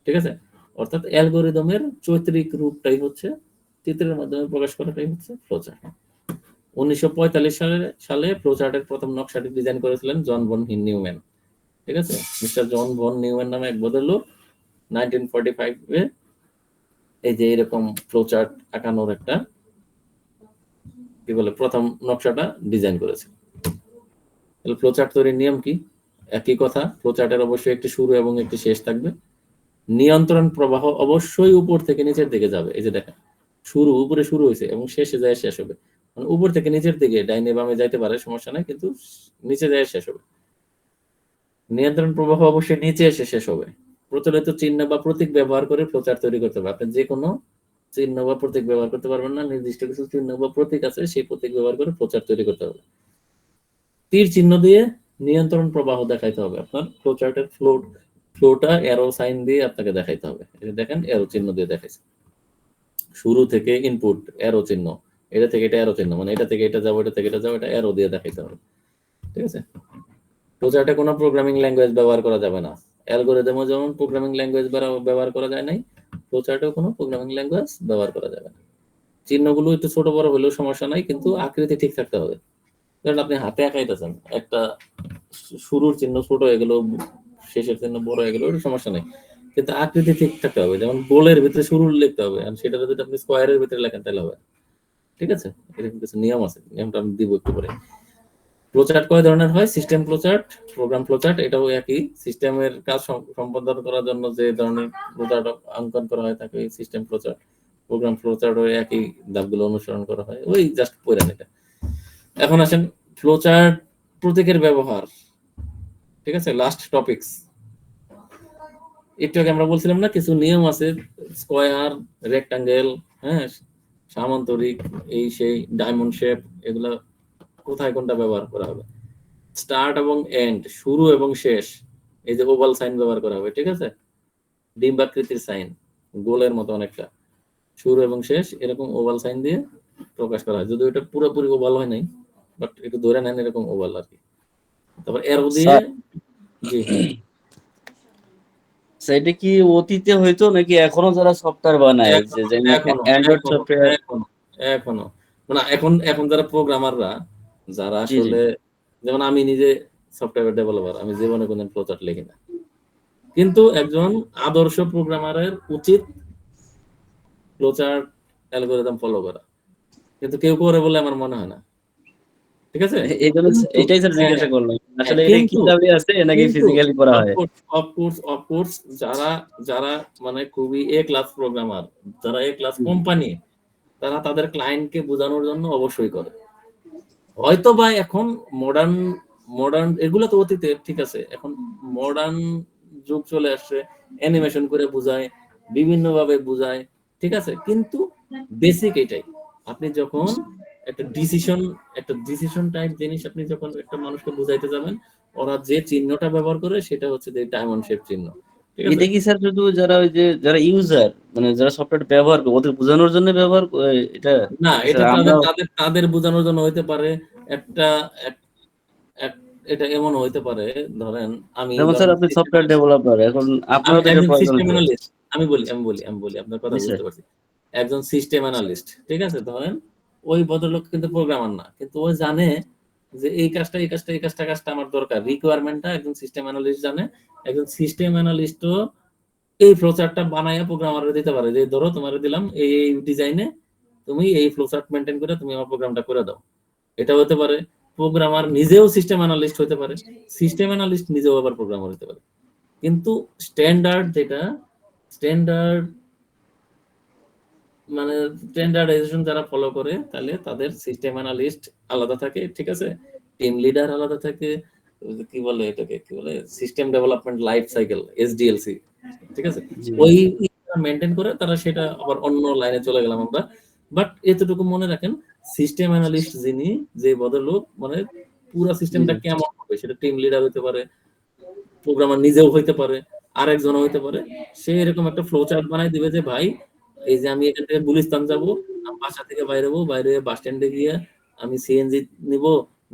ঠিক আছে? অর্থাৎ অ্যালগরিদমের চৈত্রিক রূপটাই হচ্ছে, চিত্রের মাধ্যমে প্রকাশ করাটাই হচ্ছে ফ্লোচার্ট। 1945 সালে ফ্লোচার্টের প্রথম নকশাটি ডিজাইন করেছিলেন জন ভন নিউম্যান, ঠিক আছে? মিস্টার জন ভন নিউম্যান নামে এক ভদ্রলোক 1945-এ এই যে এরকম ফ্লোচার্ট আঁকানোর একটা কি বলে প্রথম নকশাটা ডিজাইন করেছে। তাহলে ফ্লোচার্ট তৈরির নিয়ম কি? একই কথা, ফ্লোচার্টের অবশ্যই একটি শুরু এবং একটি শেষ থাকবে। নিয়ন্ত্রণ প্রবাহ অবশ্যই উপর থেকে নিচের দিকে যাবে। এই যে দেখেন, উপরে শুরু হয়েছে এবং শেষে যায় শেষ হবে। মানে উপর থেকে নিচের দিকে ডাইনে বামে যাইতে পারে, সমস্যা নাই, কিন্তু নিচে যায় শেষ হবে। নিয়ন্ত্রণ প্রবাহ অবশ্যই নিচে এসে শেষ হবে। প্রচলিত চিহ্ন বা প্রতীক ব্যবহার করে ফ্লোচার্ট তৈরি করতে হবে। আপনি যে কোনো চিহ্ন বা প্রতীক ব্যবহার করতে পারবেন না, নির্দিষ্ট কিছু চিহ্ন বা প্রতীক আছে, সেই প্রতীক ব্যবহার করে ফ্লোচার্ট তৈরি করতে হবে। তীর চিহ্ন দিয়ে নিয়ন্ত্রণ প্রবাহ দেখাইতে হবে। আপনার ফ্লোচার্টের ফ্লোটা অ্যারো সাইন দিয়ে আপনাকে দেখাইতে হবে। এই দেখেন অ্যারো চিহ্ন দিয়ে দেখাইছে। শুরু থেকে ইনপুট অ্যারো চিহ্ন, এটা থেকে এটা অ্যারো চিহ্ন, মানে এটা থেকে এটা যাবো, এটা থেকে এটা যাবো, এটা অ্যারো দিয়ে দেখাইতে হবে। ঠিক আছে? ফ্লোচার্টে কোনো প্রোগ্রামিং ল্যাঙ্গুয়েজ ব্যবহার করা যাবে না। অ্যালগরিদমও যেমন প্রোগ্রামিং ল্যাঙ্গুয়েজ ব্যবহার করা যায় নাই, ফ্লোচার্টেও কোনো প্রোগ্রামিং ল্যাঙ্গুয়েজ ব্যবহার করা যাবে না। চিহ্নগুলো একটু ছোট বড় হলেও সমস্যা নাই, কিন্তু আকৃতি ঠিক থাকতে হবে। কারণ আপনি হাতে আঁকাইতেছেন, একটা শুরুর চিহ্ন ছোট হয়ে গেল, শেষের চিহ্ন বড় হয়ে গেল, ওটা সমস্যা নেই, কিন্তু আকৃতি ঠিক থাকতে হবে। যেমন গোলের ভিতরে শুরু লিখতে হবে, আর সেটা যদি আপনি স্কোয়ারের ভিতরে লেখেন তাহলে হবে। ঠিক আছে? এরকম কিছু নিয়ম আছে, নিয়মটা আমি দিব একটু পরে। ফ্লোচার্ট কয় ধরনের হয়? System flowchart, program flowchart. এটাও একই, সিস্টেমের কাজ সম্পাদন করার জন্য যে ধরনের ফ্লোচার্ট অঙ্কন করা হয় তাকে সিস্টেম ফ্লোচার্ট। প্রোগ্রাম ফ্লোচার্টও একই ধাপগুলো অনুসরণ করা হয়, ওই জাস্ট পড়েন এটা। এখন আসেন ফ্লোচার্ট প্রতীকের ব্যবহার। ঠিক আছে, লাস্ট টপিকস। একটু আগে আমরা বলছিলাম না কিছু নিয়ম আছে, স্কয়ার, রেক্টাঙ্গেল, হ্যাঁ, সামান্তরিক, এই সেই ডায়মন্ড শেপ, এগুলা কোথায় কোনটা ব্যবহার করা হবে। স্টার্ট এবং এন্ড, শুরু এবং শেষ, এই যে ওভাল সাইন ব্যবহার করা হবে। ঠিক আছে? ডিম্বাকৃতির সাইন, গোলের মতো অনেকটা, শুরু এবং শেষ এরকম ওভাল সাইন দিয়ে প্রকাশ করা হয়। যদি ওটা পুরোপুরি ওভাল হয় নাই, বাট একটু ধরে নেন এরকম ওভাল আর কি। তারপর এরো দিয়ে, জি সেটা কি অতীতে হইতো নাকি এখনো যারা সফটওয়্যার বানায়, যে অ্যান্ড্রয়েড সফটওয়্যার এখনো মানে এখন যারা প্রোগ্রামাররা, যারা জি, জি। আসলে, যেমন আমি নিজে সফটওয়্যার ডেভেলপার, আমি জীবনে কোনদিন ফ্লোচার্ট লিখি না, কিন্তু একজন আদর্শ প্রোগ্রামারের উচিত ফ্লোচার্ট অ্যালগরিদম ফলো করা, কিন্তু কেউ করে বলে আমার মনে হয় না। ঠিক আছে? এই জন্য এটাই স্যার জিজ্ঞাসা করলাম, আসলে এটা কিতাবে আছে নাকি ফিজিক্যালি করা হয়। অফকোর্স যারা যারা মানে খুবই এ ক্লাস প্রোগ্রামার, যারা এ ক্লাস কোম্পানি, তারা তাদের ক্লায়েন্টকে বোঝানোর জন্য অবশ্যই করে। হয়তো বা এখন মডার্ন এগুলো তো অতীতে, ঠিক আছে, এখন মডার্ন যুগ চলে আসছে, অ্যানিমেশন করে বোঝায়, বিভিন্ন ভাবে বোঝায়, ঠিক আছে, কিন্তু বেসিক এটাই। আপনি যখন একটা ডিসিশন টাইপ জিনিস আপনি যখন একটা মানুষকে বুঝাইতে যাবেন, ওরা যে চিহ্নটা ব্যবহার করে সেটা হচ্ছে যে ডায়মন্ড শেপ চিহ্ন। ঠিক আছে? এটা কি স্যার শুধু যারা ওই যে যারা ইউজার, মানে যারা সফটওয়্যার ব্যবহার করে ওদের বোঝানোর জন্য ব্যবহার এটা না, নাকি এটা স্যার আমরা তাদের বোঝানোর জন্য হইতে পারে। একটা এটা এমন হইতে পারে, ধরেন যেমন স্যার আপনি সফটওয়্যার ডেভেলপার, এখন আপনারও তো এটা একজন প্রয়োজন সিস্টেম হবে। অ্যানালিস্ট, আমি বলি আপনার কথা জি স্যার। বুঝতে পারছি। একজন সিস্টেম অ্যানালিস্ট, ঠিক আছে, ধরেন ওই ভদ্রলোক কিন্তু প্রোগ্রামার না, কিন্তু ও জানে যে এই কাজটা আমার দরকার, রিকোয়ারমেন্টটা একজন সিস্টেম অ্যানালিস্ট জানে। একজন সিস্টেম অ্যানালিস্টও এই ফ্লোচার্টটা বানাইয়া প্রোগ্রামারে দিতে পারে, যে ধরো তোমারে দিলাম এই ডিজাইনে, তুমি এই ফ্লোচার্ট মেইনটেইন করে তুমি আমার প্রোগ্রামটা করে দাও। এটা হতে পারে। প্রোগ্রামার নিজেও সিস্টেম অ্যানালিস্ট হতে পারে, সিস্টেম অ্যানালিস্ট নিজেও আবার প্রোগ্রামার হতে পারে। কিন্তু স্ট্যান্ডার্ড মানে স্ট্যান্ডার্ডাইজেশন যারা ফলো করে, তাহলে তাদের সিস্টেম অ্যানালিস্ট আলাদা থাকে, ঠিক আছে, টিম লিডার আলাদা থাকে, কি বলে এটাকে, কি বলে, সিস্টেম ডেভেলপমেন্ট লাইফ সাইকেল, এসডিএলসি, ঠিক আছে, জি। ওই মেনটেন করে তারা, সেটা আবার অন্য লাইনে চলে গেলাম আমরা। বাট এতটুকু মনে রাখেন, সিস্টেম অ্যানালিস্ট যিনি, যে ভদ্রলোক, মানে পুরো সিস্টেমটা কেমন হবে সেটা টিম লিডার হতে পারে, প্রোগ্রামার নিজেও হইতে পারে, আরেকজনও হইতে পারে। সে এরকম একটা ফ্লো চার্ট বানাই দিবে যে ভাই, এই যে আমি এখান থেকে গুলিস্তান যাবো, আমি বাসা থেকে বাইরে হবো, বাইরে বাস স্ট্যান্ডে গিয়ে আমি সিএনজি নিব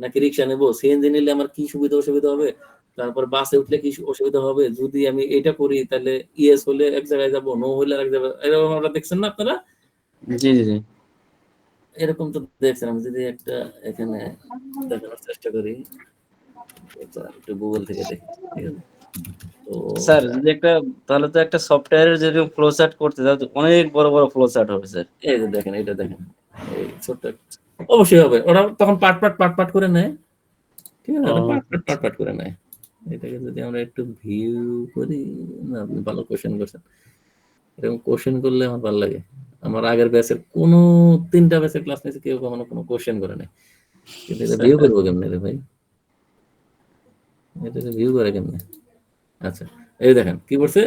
নাকি রিক্সা নেব, সিএনজি নিলে আমার কি সুবিধা অসুবিধা হবে, তারপর বাসে উঠলে কি অসুবিধা হবে, যদি আমি এটা করি তাহলে ইয়েস হলে এক জায়গায় যাবো, নো হলে আরেক জায়গায়, এরকম আমরা দেখছেন না আপনারা? জি, জি, জি। এরকম তো দেখছেন। আমি যদি একটা এখানে দেখানোর চেষ্টা করি, একটু গুগল থেকে দেখি, ঠিক আছে? তো স্যার যদি তাহলে তো একটা সফটওয়্যারের যেরকম ফ্লো চার্ট করতে তাহলে তো অনেক বড় বড় ফ্লো চার্ট হবে স্যার। এই যে দেখেন, এটা দেখেন, এই ছোট্ট অবশ্যই হবে, ওরা তখন পার্ট করে নেয়, ঠিক আছে, ও, পার্ট করে নেয়। এটাকে যদি আমরা একটু ভিউ করি, না আপনি ভালো কোশ্চেন করছেন, এরকম কোশ্চেন করলে আমার ভালো লাগে। আমার আগের ব্যাচের কোনো 3টা ব্যাচের ক্লাস নিয়েছে, কেউ কখনো কোনো কোশ্চেন করে নাই, কিন্তু এটা ভিউ করবো কেমনে রে ভাই, এটাকে ভিউ করে কেমনে? আচ্ছা, এই দেখেন কি করছে,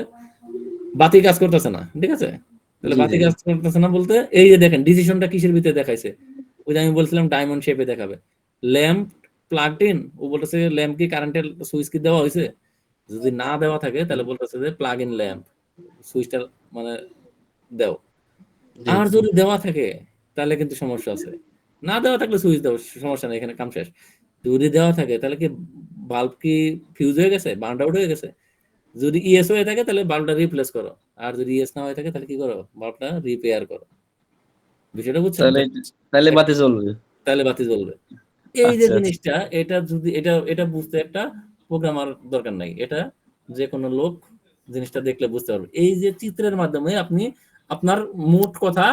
বাতি কাজ করতেছে না, ঠিক আছে, তাহলে জি বাতি জি কাজ করতেছে না বলতে এই যে দেখেন ডিসিশনটা কিসের ভিতরে দেখাইছে, ওই যে আমি বলছিলাম ডায়মন্ড শেপে দেখাবে, ল্যাম্প প্লাগড ইন, ও বলতেছে ল্যাম্প কি কারেন্টের সুইচ কি দেওয়া হয়েছে, যদি না দেওয়া থাকে তাহলে বলতেছে যে প্লাগ ইন ল্যাম্প, সুইচটা মানে দাও। জি আর জি। যদি দেওয়া থাকে তাহলে কিন্তু সমস্যা আছে, না দেওয়া থাকলে সুইচ দাও, সমস্যা নেই, এখানে কাম শেষ। যদি দেওয়া থাকে তাহলে কি বাল্ব কি ফিউজ হয়ে গেছে, বার্ন আউট হয়ে গেছে, যদি ইএস হয়ে থাকে তাহলে বাল্বটা রিপ্লেস করো, আর যদি ইএস না হয়ে থাকে তাহলে কি করো, বাল্বটা রিপেয়ার করো। বিষয়টা বুঝছেন তাহলে তো? তাহলে বাতি জ্বলবে। তাহলে বাতি জ্বলবে। এই যে আচ্ছা আচ্ছা। জিনিসটা, এটা যদি এটা বুঝতে একটা প্রোগ্রামার দরকার নাই, এটা যে কোনো লোক জিনিসটা দেখলে বুঝতে পারবে। এই যে চিত্রের মাধ্যমে আপনি আপনার মোট কথা,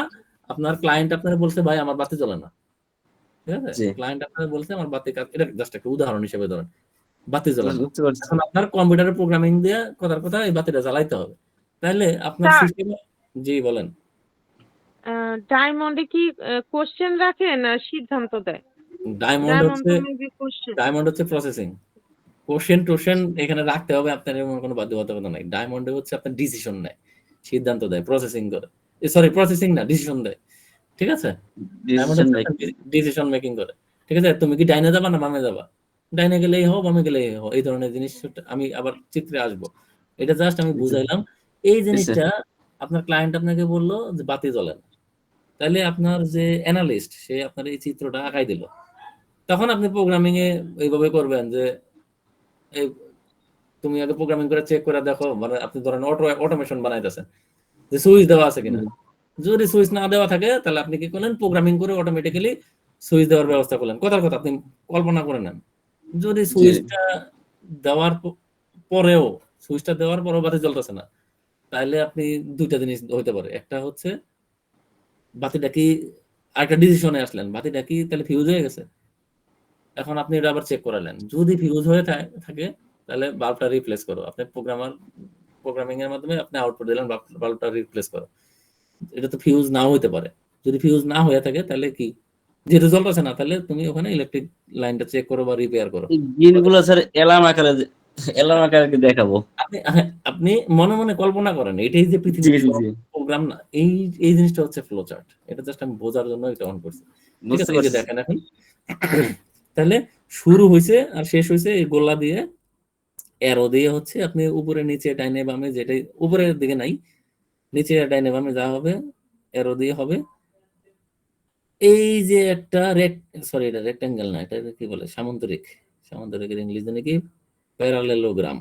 আপনার ক্লায়েন্ট আপনার বলছে ভাই আমার বাতি জ্বলে না, ঠিক আছে, জি ক্লায়েন্ট আপনার বলছে আমার বাতি কাজ, এটা জাস্ট একটা উদাহরণ হিসেবে ধরেন, বাতি জ্বলে না। বুঝতে পারছি। এখন আপনার কম্পিউটারে প্রোগ্রামিং দিয়ে কথার কথা এই বাতিটা জ্বালাইতে হবে, তাহলে আপনার স্যার, সিস্টেমে। জি বলেন। ডায়মন্ডে কি কোশ্চেন রাখে না সিদ্ধান্ত দেয়? ডায়মন্ড ডায়মন্ড হচ্ছে তো মেবি কোশ্চেন। প্রসেসিং, টোশন এখানে রাখতে হবে, আপনার এমন কোনো বাধ্যবাধকতা নাই। ডায়মন্ডে হচ্ছে আপনার ডিসিশন নেয়, সিদ্ধান্ত দেয়, প্রসেসিং করে, সরি প্রসেসিং না, ডিসিশন দেয়, ঠিক আছে। ডায়মন্ড ডিসিশন হচ্ছে মেকিং। ডিসিশন মেকিং করে, ঠিক আছে। তুমি কি ডাইনে যাবা না বামে যাবা, ডাইনে গেলেই হও বামে গেলেই হও, এই ধরনের জিনিস আমি আবার চিত্রে আসবো, এটা জাস্ট আমি বুঝাইলাম। এই জিনিসটা আপনার ক্লায়েন্ট আপনাকে বললো যে বাতি জ্বলে না, তাহলে আপনার যে অ্যানালিস্ট সে আপনার এই চিত্রটা আঁকাই দিল, তখন আপনি প্রোগ্রামিং এ এইভাবে করবেন যে এই তুমি আগে প্রোগ্রামিং করে চেক করে দেখো, মানে আপনি ধরেন অটোমেশন বানাইতেছেন যে সুইচ দেওয়া আছে কিনা, যদি সুইচ না দেওয়া থাকে তাহলে আপনি কি করলেন, প্রোগ্রামিং করে অটোমেটিক্যালি সুইচ দেওয়ার ব্যবস্থা করলেন। কথার কথা আপনি কল্পনা করে নেন, যদি জি সুইচটা দেওয়ার পরেও সুইচটা দেওয়ার পরেও বাতি জ্বলতেছে না, তাহলে আপনি দুইটা জিনিস হইতে পারে, একটা হচ্ছে বাতিটা কি, আরেকটা ডিসিশনে আসলেন, বাতিটা কি তাহলে ফিউজ হয়ে গেছে, এখন আপনি এটা আবার চেক করালেন, যদি ফিউজ হয়ে থাকে তাহলে বাল্বটা রিপ্লেস করো, আপনি প্রোগ্রামিং এর মাধ্যমে আপনি আউটপুট দিলেন বাল্বটা রিপ্লেস করো। এটা তো ফিউজ নাও হতে পারে, যদি ফিউজ না হয়ে থাকে তাহলে কি, যেহেতু জ্বলতেছে না তাহলে তুমি ওখানে ইলেকট্রিক লাইনটা চেক করো বা রিপেয়ার করো। এই জিনগুলো স্যার এলাম আকারে দেখাবো। আপনি মনে মনে কল্পনা করেন এটাই যে জি পৃথিবীর জি সব জি প্রোগ্রাম না, এই জিনিসটা হচ্ছে ফ্লো চার্ট, এটা জাস্ট আমি বোঝার জন্য এটা অন করছি, ঠিক বুঝতে আছে। এই যে পারছি। দেখেন এখন তাহলে শুরু হয়েছে আর শেষ হয়েছে এই গোল্লা দিয়ে, অ্যারো দিয়ে হচ্ছে আপনি উপরে নিচে ডাইনে বামে, যেটাই উপরের দিকে নাই, নিচে ডাইনে বামে যা হবে অ্যারো দিয়ে হবে। এই যে একটা সরি এটা রেক্টেঙ্গেল না, এটা কি বলে, সামান্তরিকের ইংলিশ জানি কি, প্যারালেলোগ্রাম।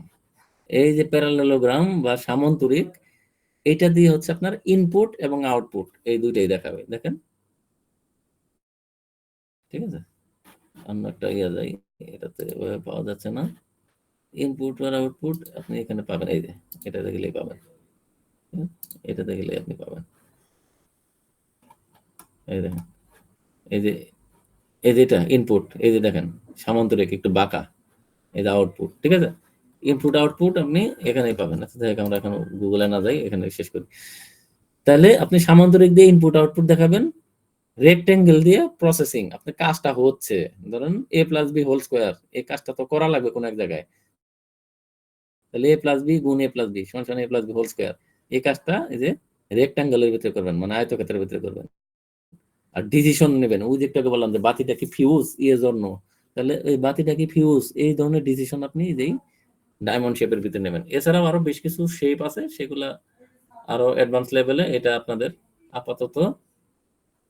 এই যে প্যারালেলোগ্রাম বা সামান্তরিক, এটা দিয়ে হচ্ছে আপনার ইনপুট এবং আউটপুট এই দুইটাই দেখাবে, দেখেন, ঠিক আছে। অন্য একটা ইয়া যাই, এটাতে ওভাবে পাওয়া যাচ্ছে না, ইনপুট আর আউটপুট আপনি এখানে পাবেন, এই যে এটা দেখলেই পাবেন, হুম, এটা দেখলেই আপনি পাবেন, এই দেখেন, এই যে যেটা ইনপুট, এই যে দেখেন সামান্তরিক একটু বাঁকা, এই যে আউটপুট, ঠিক আছে। ইনপুট আউটপুট আপনি এখানেই পাবেন। আচ্ছা যাই হোক, আমরা এখন গুগলে না যাই, এখানে শেষ করি। তাহলে আপনি সামান্তরিক দিয়ে ইনপুট আউটপুট দেখাবেন, রেক্টেঙ্গেল দিয়ে প্রসেসিং, আপনার কাজটা হচ্ছে, ধরেন a plus B whole square, এই কাজটা তো করা লাগবে কোন এক জায়গায়, তাহলে a প্লাস বি গুণ a প্লাস বি সমান a plus B whole square, এই কাজটা এই যে রেক্টেঙ্গেলের ভিতরে করবেন, মানে আয়তক্ষেত্রের ভিতরে করবেন। আর ডিসিশন নেবেন, ওই যে একটু বললাম যে বাতিটা কি ফিউজ ইয়েস অর নো, তাহলে ওই বাতিটা কি ফিউজ, এই ধরনের ডিসিশন আপনি যেই ডায়মন্ড শেপের ভিতরে নেবেন। এছাড়াও আরো বেশ কিছু শেপ আছে, সেগুলা আরো অ্যাডভান্স লেভেলে, এটা আপনাদের আপাতত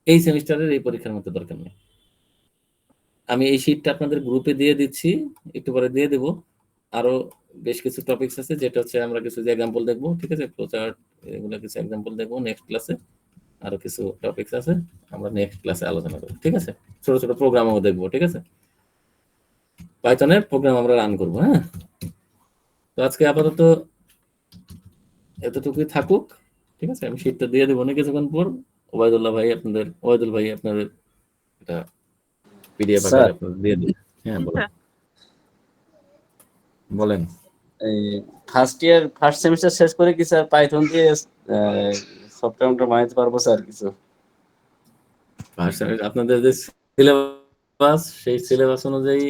এই সেমিস্টারের এই পরীক্ষার মধ্যে দরকার নেই। আমি এই শীটটা আপনাদের গ্রুপে দিয়ে দিচ্ছি, একটু পরে দিয়ে দেব। আরো বেশ কিছু টপিকস আছে, যেটা হচ্ছে আমরা কিছু এক্সাম্পল দেখবো, ঠিক আছে, ফ্লোচার্ট এগুলো কিছু এক্সাম্পল দেখবো নেক্সট ক্লাসে। আরো কিছু টপিকস আছে, আমরা নেক্সট ক্লাসে আলোচনা করবো, ঠিক আছে। ছোট ছোট প্রোগ্রামও দেখবো, ঠিক আছে, পাইথনের প্রোগ্রাম আমরা রান করবো। হ্যাঁ, তো আজকে আপাতত এতটুকুই থাকুক, ঠিক আছে। আমি শীটটা দিয়ে দেবো না কিছুক্ষণ পর। ওবায়দুল ভাই আপনাদের এটা পিডিএফ স্যার। আকারে আপনাদের দিয়ে দিই। হ্যাঁ বলেন বলেন। এই ফার্স্ট সেমিস্টার শেষ করে কি স্যার পাইথন দিয়ে সফটওয়্যারটা বানাইতে পারবো স্যার কিছু? আপনাদের যে সিলেবাস সেই সিলেবাস অনুযায়ী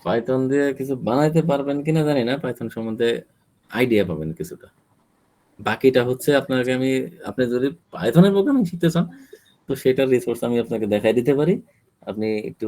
পাইথন দিয়ে কিছু বানাইতে পারবেন কিনা জানি না, পাইথন সম্বন্ধে আইডিয়া পাবেন কিছুটা। বাকিটা হচ্ছে আপনাকে আপনি যদি পাইথনের প্রোগ্রামিং শিখতে চান তো সেটার রিসোর্স আমি আপনাকে দেখাই দিতে পারি, আপনি একটু